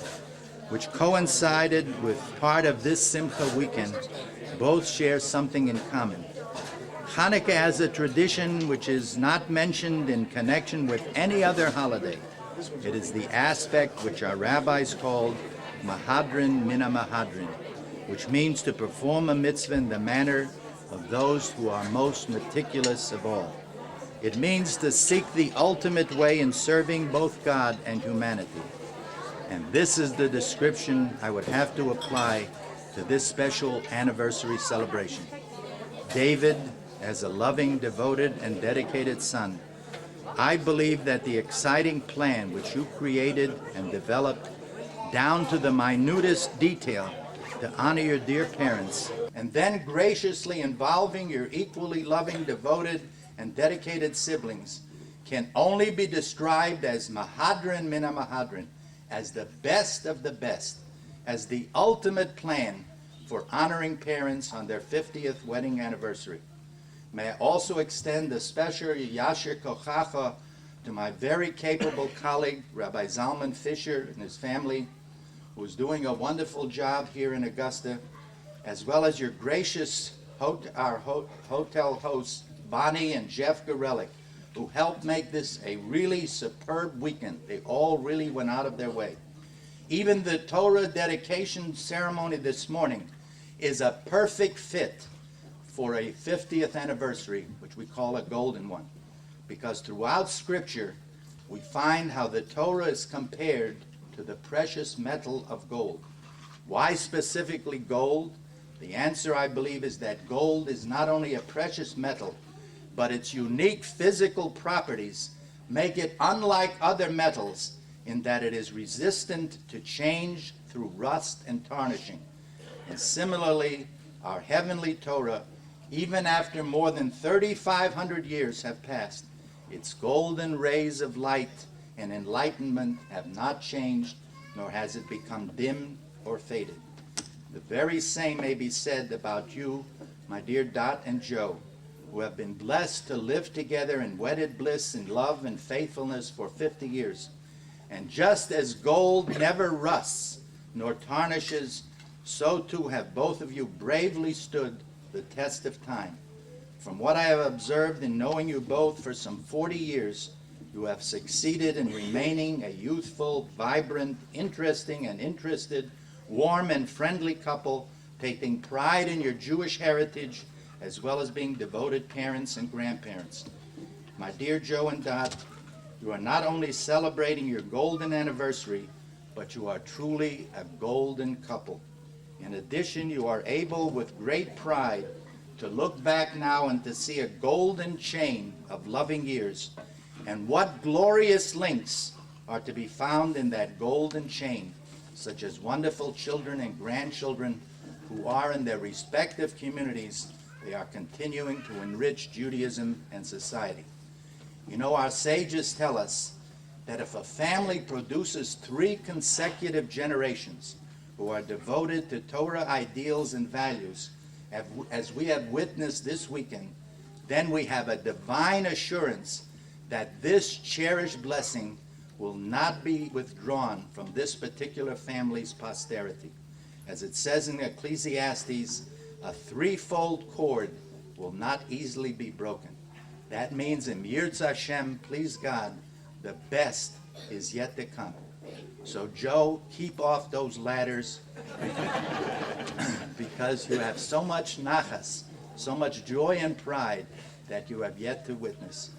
which coincided with part of this Simcha weekend, both share something in common. Hanukkah has a tradition which is not mentioned in connection with any other holiday. It is the aspect which our rabbis called Mahadrin Mina Mahadrin, which means to perform a mitzvah in the manner of those who are most meticulous of all. It means to seek the ultimate way in serving both God and humanity. And this is the description I would have to apply to this special anniversary celebration. David, as a loving, devoted, and dedicated son, I believe that the exciting plan which you created and developed down to the minutest detail to honor your dear parents, and then graciously involving your equally loving, devoted, and dedicated siblings, can only be described as Mahadrin Mina Mahadrin, as the best of the best, as the ultimate plan for honoring parents on their 50th wedding anniversary. May I also extend a special Yasher Kochacha to my very capable colleague, Rabbi Zalman Fisher, and his family, who's doing a wonderful job here in Augusta, as well as your gracious hotel hosts, Bonnie and Jeff Gorelick, who helped make this a really superb weekend. They all really went out of their way. Even the Torah dedication ceremony this morning is a perfect fit for a 50th anniversary, which we call a golden one, because throughout Scripture we find how the Torah is compared to the precious metal of gold. Why specifically gold? The answer, I believe, is that gold is not only a precious metal, but its unique physical properties make it unlike other metals in that it is resistant to change through rust and tarnishing. And similarly, our heavenly Torah, even after more than 3,500 years have passed, its golden rays of light and enlightenment have not changed, nor has it become dim or faded. The very same may be said about you, my dear Dot and Joe, who have been blessed to live together in wedded bliss in love and faithfulness for 50 years. And just as gold never rusts nor tarnishes, so too have both of you bravely stood the test of time. From what I have observed in knowing you both for some 40 years, you have succeeded in remaining a youthful, vibrant, interesting, and interested, warm and friendly couple, taking pride in your Jewish heritage, as well as being devoted parents and grandparents. My dear Joe and Dot, you are not only celebrating your golden anniversary, but you are truly a golden couple. In addition, you are able with great pride to look back now and to see a golden chain of loving years. And what glorious links are to be found in that golden chain, such as wonderful children and grandchildren who are in their respective communities. They are continuing to enrich Judaism and society. You know, our sages tell us that if a family produces 3 consecutive generations who are devoted to Torah ideals and values, as we have witnessed this weekend, then we have a divine assurance that this cherished blessing will not be withdrawn from this particular family's posterity. As it says in Ecclesiastes, a 3-fold cord will not easily be broken. That means in Yirtzeh Hashem, please God, the best is yet to come. So Joe, keep off those ladders because you have so much nachas, so much joy and pride that you have yet to witness.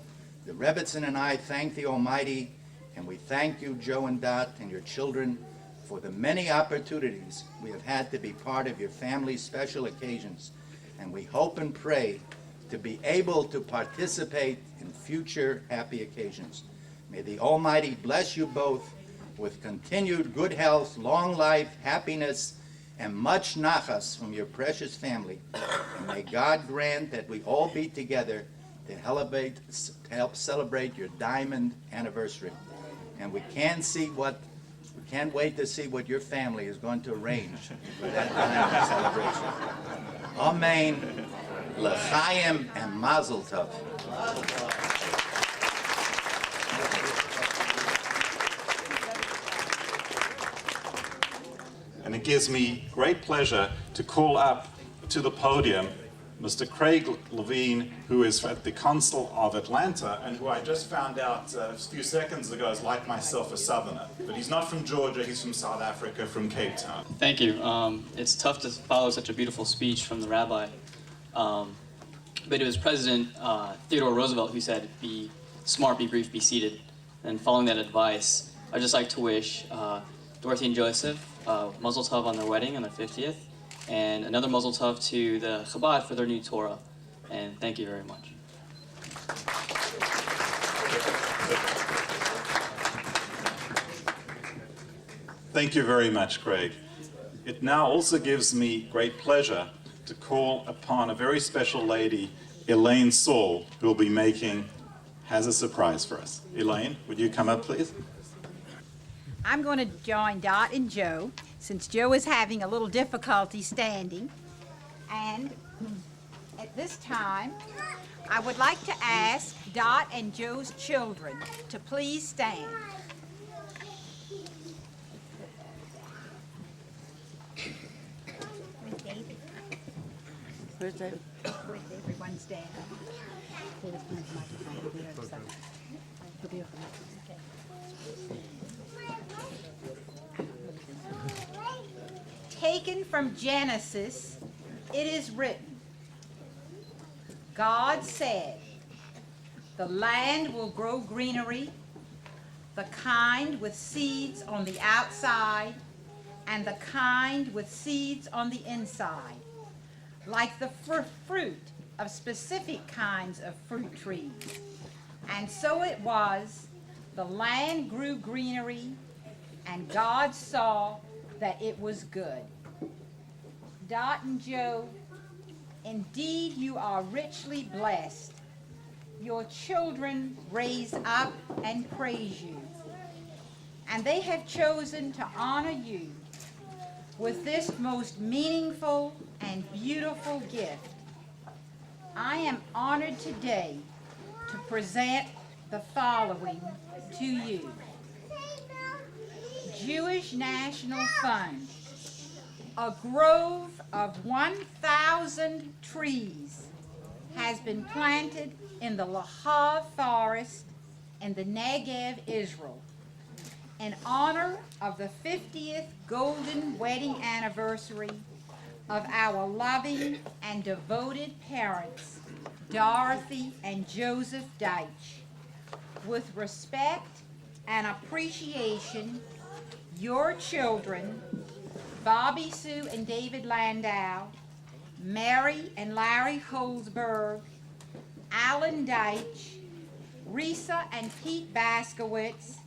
The Rebbitzin and I thank the Almighty, and we thank you, Joe and Dot, and your children for the many opportunities we have had to be part of your family's special occasions. And we hope and pray to be able to participate in future happy occasions. May the Almighty bless you both with continued good health, long life, happiness, and much nachas from your precious family. And may God grant that we all be together to help celebrate your diamond anniversary. And we can't wait to see what your family is going to arrange for that diamond celebration. Amen. L'chaim and Mazel Tov. And it gives me great pleasure to call up to the podium Mr. Craig Levine, who is at the Consul of Atlanta and who I just found out a few seconds ago is like myself a Southerner. But he's not from Georgia, he's from South Africa, from Cape Town. Thank you. It's tough to follow such a beautiful speech from the rabbi. But it was President Theodore Roosevelt who said, be smart, be brief, be seated. And following that advice, I'd just like to wish Dorothy and Joseph Mazel Tov on their wedding on their 50th, and another Mazel Tov to the Chabad for their new Torah. And thank you very much. Thank you very much, Craig. It now also gives me great pleasure to call upon a very special lady, Elaine Saul, who will be has a surprise for us. Elaine, would you come up, please? I'm going to join Dot and Joe, since Joe is having a little difficulty standing. And at this time, I would like to ask Dot and Joe's children to please stand. Where's David? Where's David? Where's everyone stand? Taken from Genesis, it is written, God said, the land will grow greenery, the kind with seeds on the outside, and the kind with seeds on the inside, like the fruit of specific kinds of fruit trees. And so it was, the land grew greenery, and God saw that it was good. Dot and Joe, indeed you are richly blessed. Your children raise up and praise you, and they have chosen to honor you with this most meaningful and beautiful gift. I am honored today to present the following to you. Jewish National Fund, a grove of 1,000 trees has been planted in the Lahav forest in the Negev, Israel, in honor of the 50th golden wedding anniversary of our loving and devoted parents, Dorothy and Joseph Daitch. With respect and appreciation, your children, Bobby Sue and David Landau, Mary and Larry Holzberg, Alan Daitch, Risa and Pete Baskowitz,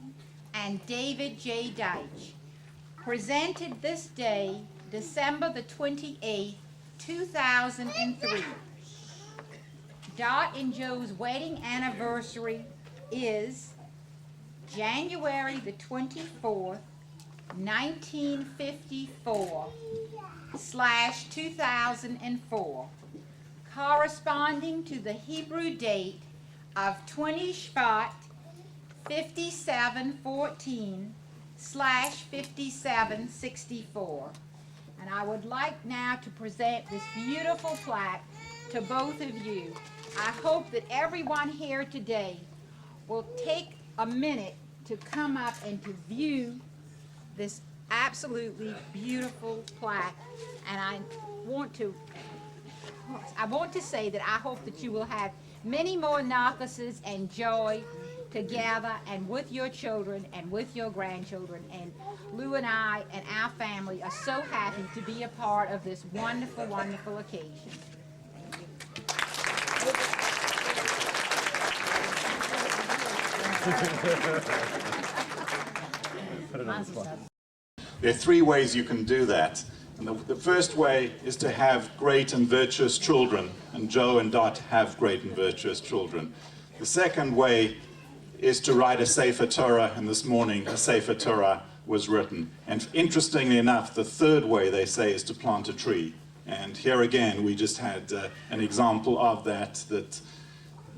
and David J. Daitch. Presented this day, December the 28th, 2003. Dot and Joe's wedding anniversary is January the 24th, 1954/2004, corresponding to the Hebrew date of 20 Shvat 5714/5764. And I would like now to present this beautiful plaque to both of you. I hope that everyone here today will take a minute to come up and to view this absolutely beautiful plaque. And I want to say that I hope that you will have many more narcissus and joy together and with your children and with your grandchildren. And Lou and I and our family are so happy to be a part of this wonderful, wonderful occasion. There are three ways you can do that. And the first way is to have great and virtuous children, and Joe and Dot have great and virtuous children. The second way is to write a Sefer Torah, and this morning a Sefer Torah was written. And interestingly enough, the third way, they say, is to plant a tree. And here again, we just had an example of that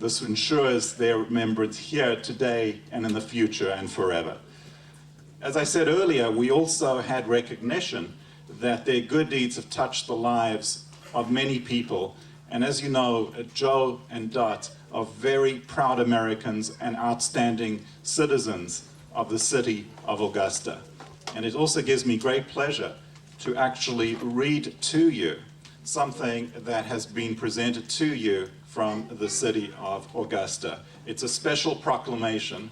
this ensures their remembrance here today and in the future and forever. As I said earlier, we also had recognition that their good deeds have touched the lives of many people. And as you know, Joe and Dot are very proud Americans and outstanding citizens of the city of Augusta. And it also gives me great pleasure to actually read to you something that has been presented to you from the city of Augusta. It's a special proclamation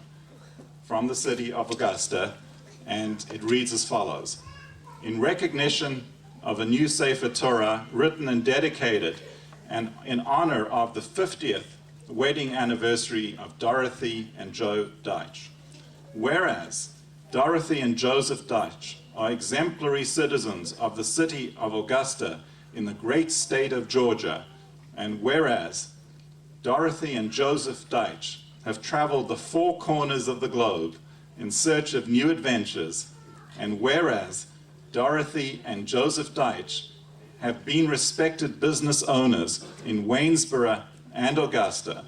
from the city of Augusta, and it reads as follows. In recognition of a new Sefer Torah written and dedicated and in honor of the 50th wedding anniversary of Dorothy and Joe Daitch. Whereas Dorothy and Joseph Daitch are exemplary citizens of the city of Augusta in the great state of Georgia, and whereas Dorothy and Joseph Daitch have traveled the four corners of the globe in search of new adventures, and whereas Dorothy and Joseph Daitch have been respected business owners in Waynesboro and Augusta,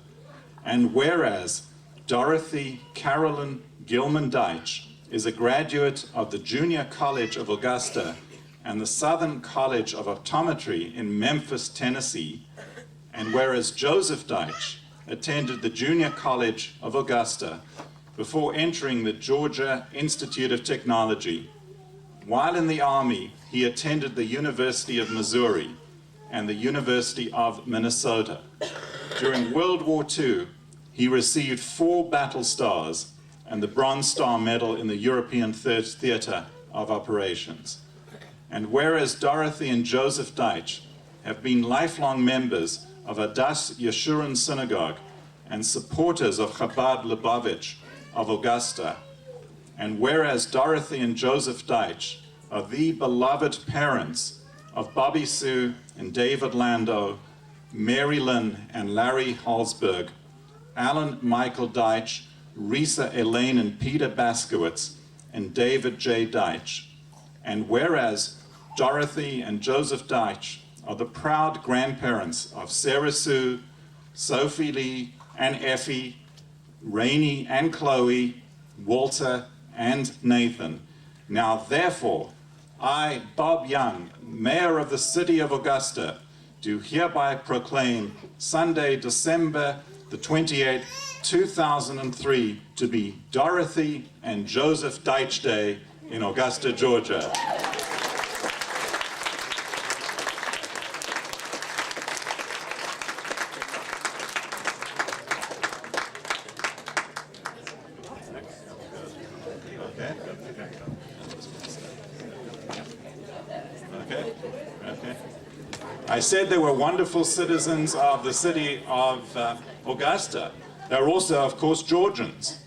and whereas Dorothy Carolyn Gilman Daitch is a graduate of the Junior College of Augusta and the Southern College of Optometry in Memphis, Tennessee, and whereas Joseph Daitch attended the Junior College of Augusta before entering the Georgia Institute of Technology. While in the Army, he attended the University of Missouri and the University of Minnesota. During World War II, he received 4 battle stars and the Bronze Star Medal in the European Theater of Operations. And whereas Dorothy and Joseph Daitch have been lifelong members of Adas Yeshurun Synagogue and supporters of Chabad Lubavitch of Augusta, and whereas Dorothy and Joseph Daitch are the beloved parents of Bobby Sue and David Landau, Mary Lynn and Larry Holzberg, Alan Michael Daitch, Risa Elaine and Peter Baskowitz, and David J. Daitch. And whereas Dorothy and Joseph Daitch are the proud grandparents of Sarah Sue, Sophie Lee and Effie, Rainey and Chloe, Walter and Nathan. Now therefore, I, Bob Young, Mayor of the City of Augusta, do hereby proclaim Sunday, December the 28th, 2003 to be Dorothy and Joseph Daitch Day in Augusta, Georgia. I said they were wonderful citizens of the city of Augusta. They're also, of course, Georgians.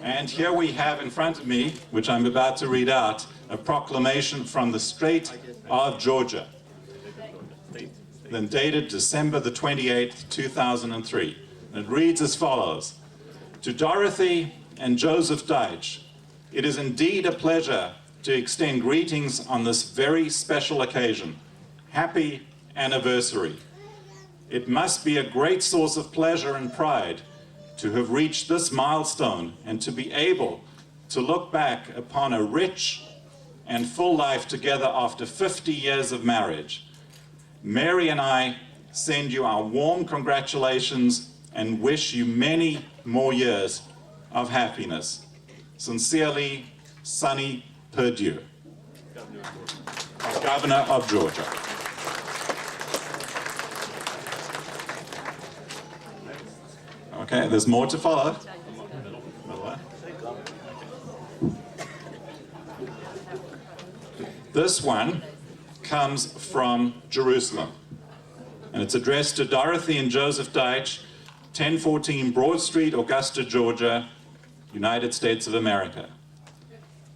And here we have in front of me, which I'm about to read out, a proclamation from the Strait of Georgia, then dated December the 28th, 2003. And it reads as follows: To Dorothy and Joseph Daitch, it is indeed a pleasure to extend greetings on this very special occasion. Happy anniversary. It must be a great source of pleasure and pride to have reached this milestone and to be able to look back upon a rich and full life together after 50 years of marriage. Mary and I send you our warm congratulations and wish you many more years of happiness. Sincerely, Sonny Perdue, Governor of Georgia. Okay, there's more to follow. This one comes from Jerusalem, and it's addressed to Dorothy and Joseph Daitch, 1014 Broad Street, Augusta, Georgia, United States of America.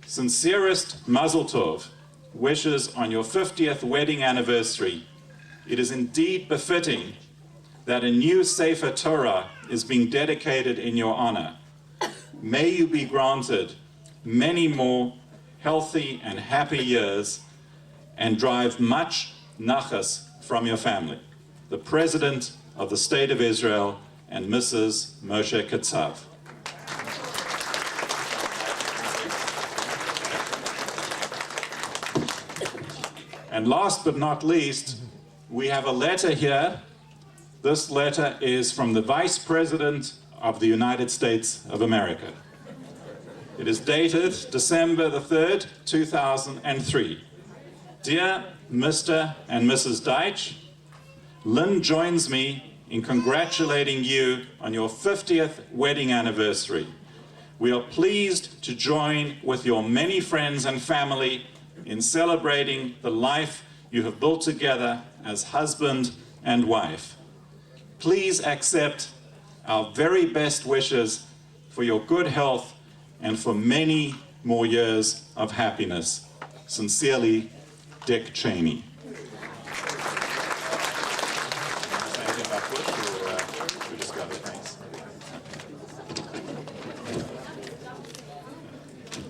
Sincerest Mazel Tov wishes on your 50th wedding anniversary. It is indeed befitting that a new Sefer Torah is being dedicated in your honor. May you be granted many more healthy and happy years and drive much nachas from your family. The President of the State of Israel and Mrs. Moshe Katsav. And last but not least, we have a letter here. This letter is from the Vice President of the United States of America. It is dated December the 3rd, 2003. Dear Mr. and Mrs. Daitch, Lynn joins me in congratulating you on your 50th wedding anniversary. We are pleased to join with your many friends and family in celebrating the life you have built together as husband and wife. Please accept our very best wishes for your good health and for many more years of happiness. Sincerely, Dick Cheney.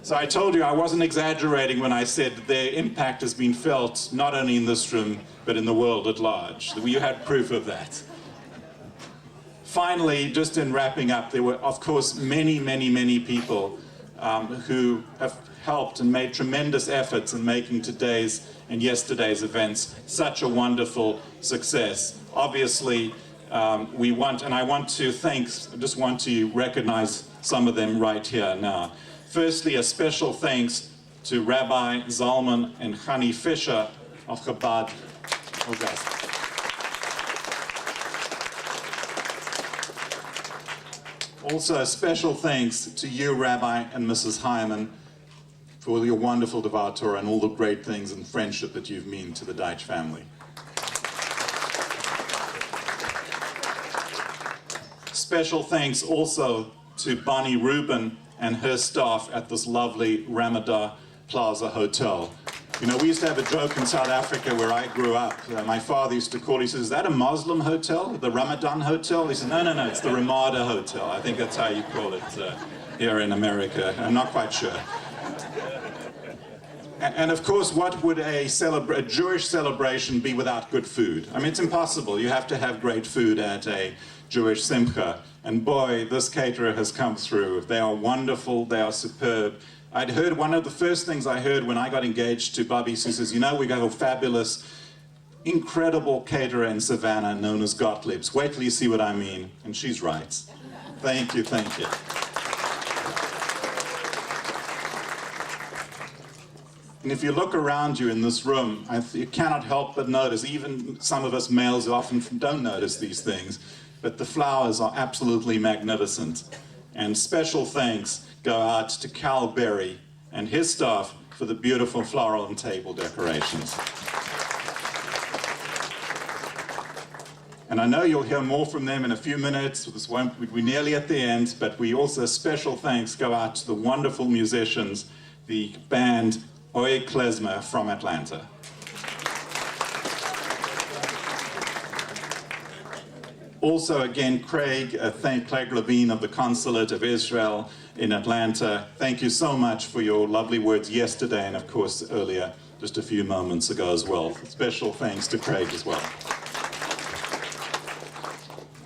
So I told you I wasn't exaggerating when I said their impact has been felt not only in this room, but in the world at large. You had proof of that. Finally, just in wrapping up, there were, of course, many people who have helped and made tremendous efforts in making today's and yesterday's events such a wonderful success. Obviously, we want, and I just want to recognize some of them right here now. Firstly, a special thanks to Rabbi Zalman and Chani Fisher of Chabad, Augusta. Also, a special thanks to you, Rabbi and Mrs. Hyman, for your wonderful Devar Torah and all the great things and friendship that you've meant to the Daitch family. Special thanks also to Bonnie Rubin and her staff at this lovely Ramadan Plaza Hotel. You know, we used to have a joke in South Africa where I grew up. My father used to call, he says, is that a Muslim hotel, the Ramadan Hotel? He said, no, it's the Ramada Hotel. I think that's how you call it here in America. I'm not quite sure. And of course, what would a Jewish celebration be without good food? I mean, it's impossible. You have to have great food at a Jewish simcha. And boy, this caterer has come through. They are wonderful, they are superb. I'd heard, one of the first things I heard when I got engaged to Bobby, she says, you know, we got a fabulous, incredible caterer in Savannah known as Gottlieb's. Wait till you see what I mean. And she's right. Thank you, thank you. And if you look around you in this room, you cannot help but notice, even some of us males often don't notice these things, but the flowers are absolutely magnificent. And special thanks go out to Cal Berry and his staff for the beautiful floral and table decorations. And I know you'll hear more from them in a few minutes. We're nearly at the end, but we also, special thanks go out to the wonderful musicians, the band Oye Klezmer from Atlanta. Also, again, Craig Levine of the Consulate of Israel in Atlanta. Thank you so much for your lovely words yesterday and, of course, earlier, just a few moments ago as well. Special thanks to Craig as well.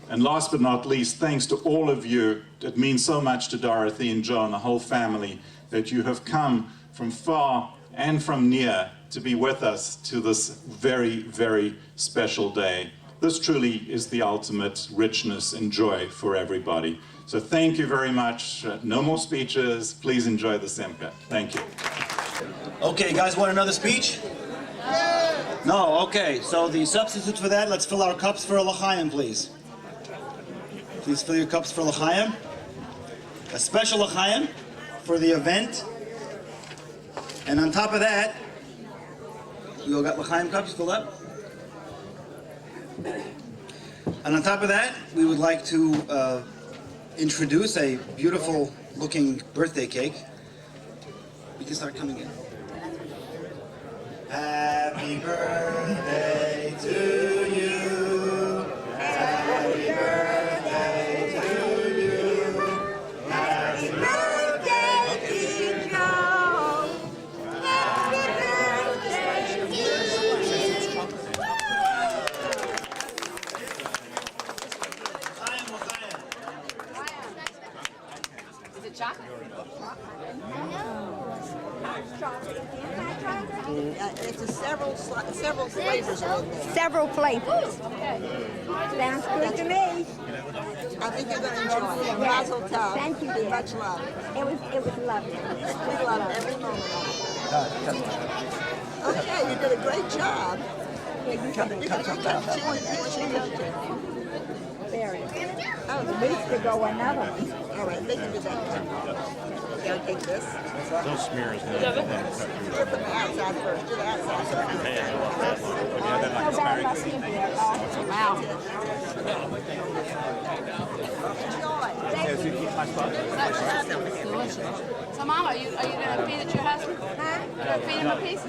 And last but not least, thanks to all of you. It means so much to Dorothy and Joe and the whole family that you have come from far and from near to be with us to this very, very special day. This truly is the ultimate richness and joy for everybody. So thank you very much. No more speeches. Please enjoy the Simcha. Thank you. Okay, guys, want another speech? No, okay. So the substitute for that, let's fill our cups for a l'chaim, please. Please fill your cups for l'chaim. A special l'chaim for the event. And on top of that, you all got l'chaim cups filled up? And on top of that, we would like to introduce a beautiful looking birthday cake. We can start coming in. Happy birthday to you. Happy birthday to you. Happy birthday, dear Joe. Happy birthday to you. Is it chocolate? It's several flavors of it. Several flavors. Sounds good to me. I think you're going to enjoy it. Mazel tov. Thank you, And dear. much love. It was lovely. We love every moment of it. Okay, you did a great job. You can chew it. Very. Oh, the weeks to go another one. All right, they can do that. You gotta take this. Those smears. Do from the outside first. Do the outside first. Wow. So, Mama, are you going to feed it your husband? Huh? You going to feed him a piece?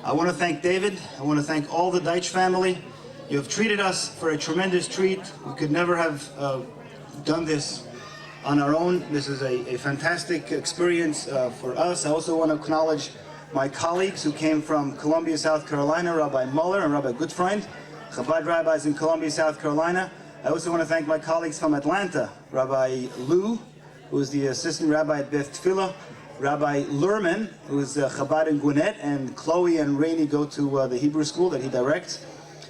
I want to thank David. I want to thank all the Daitch family. You have treated us for a tremendous treat. We could never have done this on our own. This is a fantastic experience for us. I also want to acknowledge my colleagues who came from Columbia, South Carolina, Rabbi Muller and Rabbi Goodfriend, Chabad rabbis in Columbia, South Carolina. I also want to thank my colleagues from Atlanta, Rabbi Lou, who is the assistant rabbi at Beth Tfilah, Rabbi Lerman, who is Chabad in Gwinnett, and Chloe and Rainey go to the Hebrew school that he directs.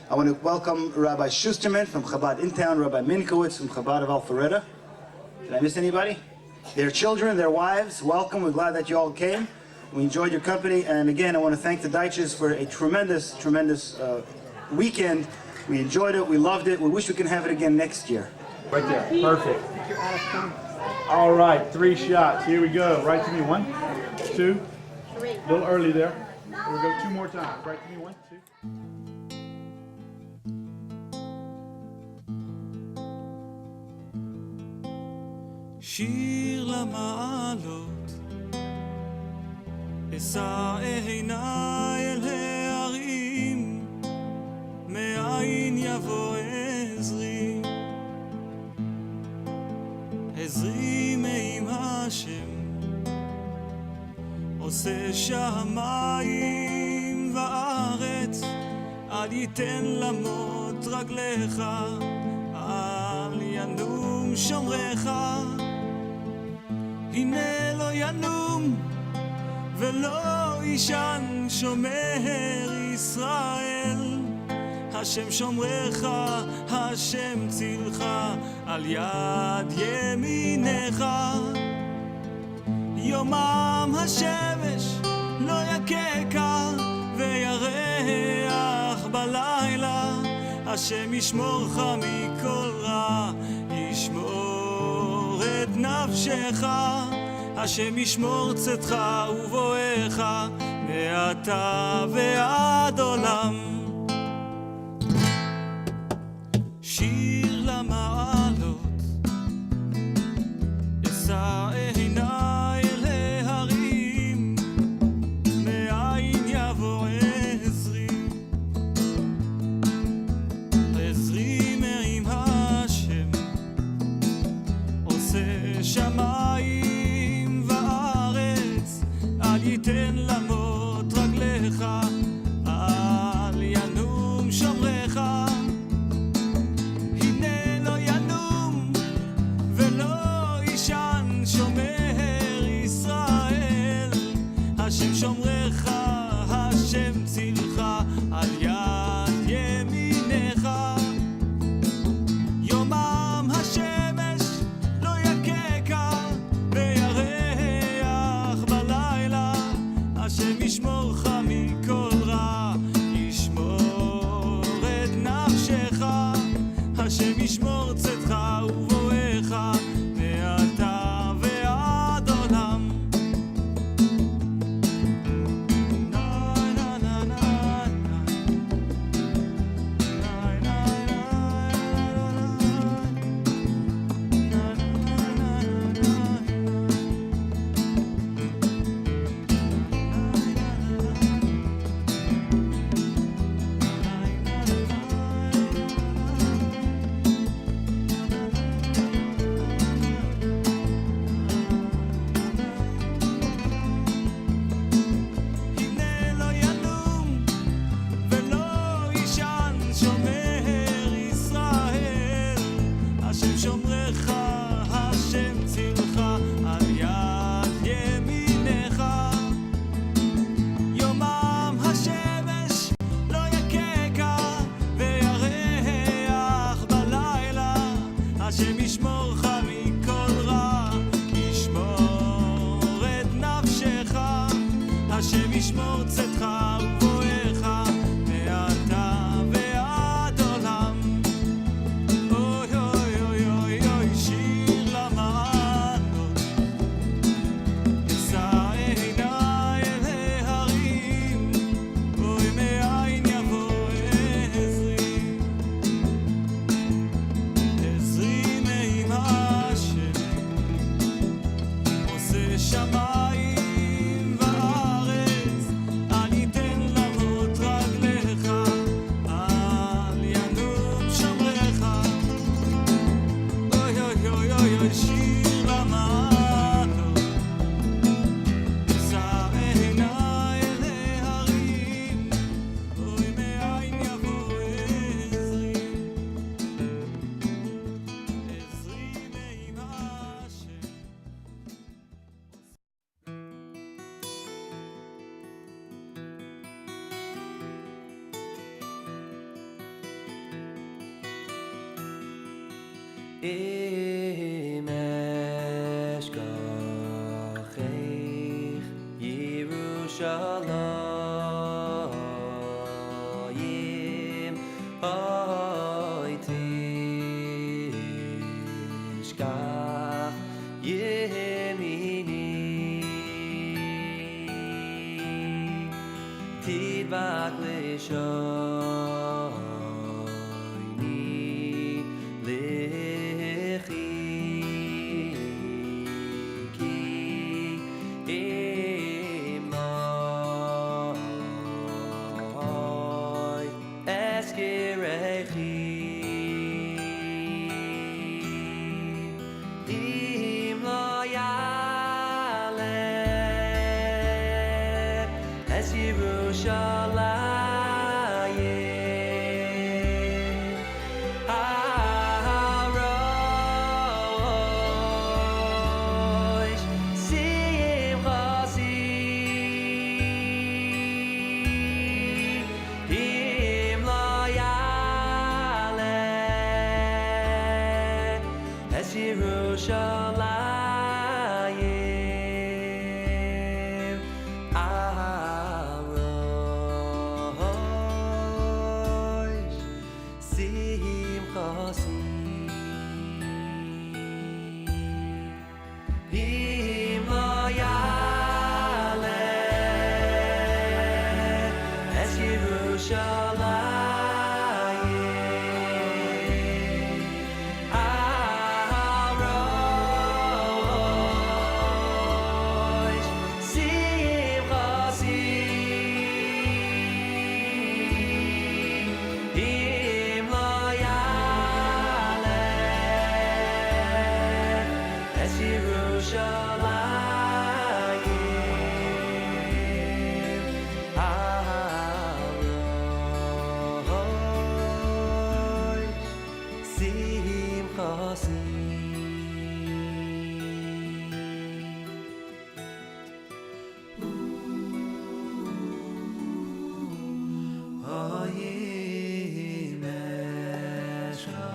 I want to welcome Rabbi Schusterman from Chabad in town, Rabbi Minkowitz from Chabad of Alpharetta. Did I miss anybody? Their children, their wives, welcome. We're glad that you all came. We enjoyed your company, and again, I want to thank the Daitches for a tremendous weekend. We enjoyed it, we loved it. We wish we can have it again next year. Right there, perfect. All right, 3 shots. Here we go. Right to me, 1, 2. A little early there. Here we go, 2 more times. Right to me, 1, 2. שיר למעלות, אשא עיניי אל ההרים, מאין יבוא עזרי, עזרי מעם השם, עושה שמיים וארץ, אל ייתן למות רגליך, אל ינום שומרך, הנה לא ינום ולא ישן שומר ישראל, השם שומרך, השם צילך, על יד ימינך. יומם השמש לא יככה וירח בלילה, השם ישמורך מכל רע, ישמור את נפשך, השם ישמור צאתך ובואך מעתה ועד עולם. שיר למעלות, אשא עיניי אל ההרים, מאין יבוא עזרי, עזרי מעם השם, עושה שמיים וארץ, אל ייתן למות רגליך, אל ינום שומרך, הנה לא ינום ולא ישן שומר ישראל, השם שומרך, השם צילך, על יד ימינך. יומם השמש לא יככה וירח בלילה, השם ישמורך מכל רע, ישמור את נפשך, השם ישמור צאתך ובואך מעתה ועד עולם. הנה לא ינום ולא ישן שומר ישראל, השם שומרך, השם צילך, על יד ימינך. יומם השמש לא יככה וירח בלילה, השם ישמורך מכל רע, ישמור את נפשך, השם ישמור צאתך ובואך מעתה ועד עולם. אוי אוי אוי אוי אוי, שיר למעלות, אשא עיניי אל ההרים, אוי מאין יבוא עזרי, עזרי מעם השם, עושה שמיים וארץ, אל ייתן למות רגליך, אל ינום שומרך. אוי אוי אוי אוי אוי, שיר למעלות, אשא עיניי אל ההרים, אוי מאין יבוא עזרי, עזרי מעם השם. אם אשכחך ירושלים Yerushalayim oy tishkach yemini tidbak lishoyni lechi ki imoy eskirechi im lo yaleh es Yerushalayim harosh simchasi im lo yaleh es Yerushalayim harosh simchasi im lo yaleh es Yerushalayim harosh simchasi im lo yaleh es Yerushalayim harosh simchasi Hayim eshkachei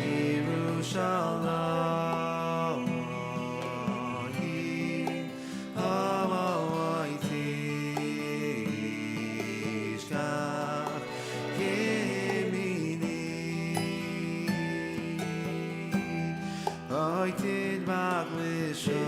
Yerushalayim Havai tishkach yemini Oy tidbak lishoyni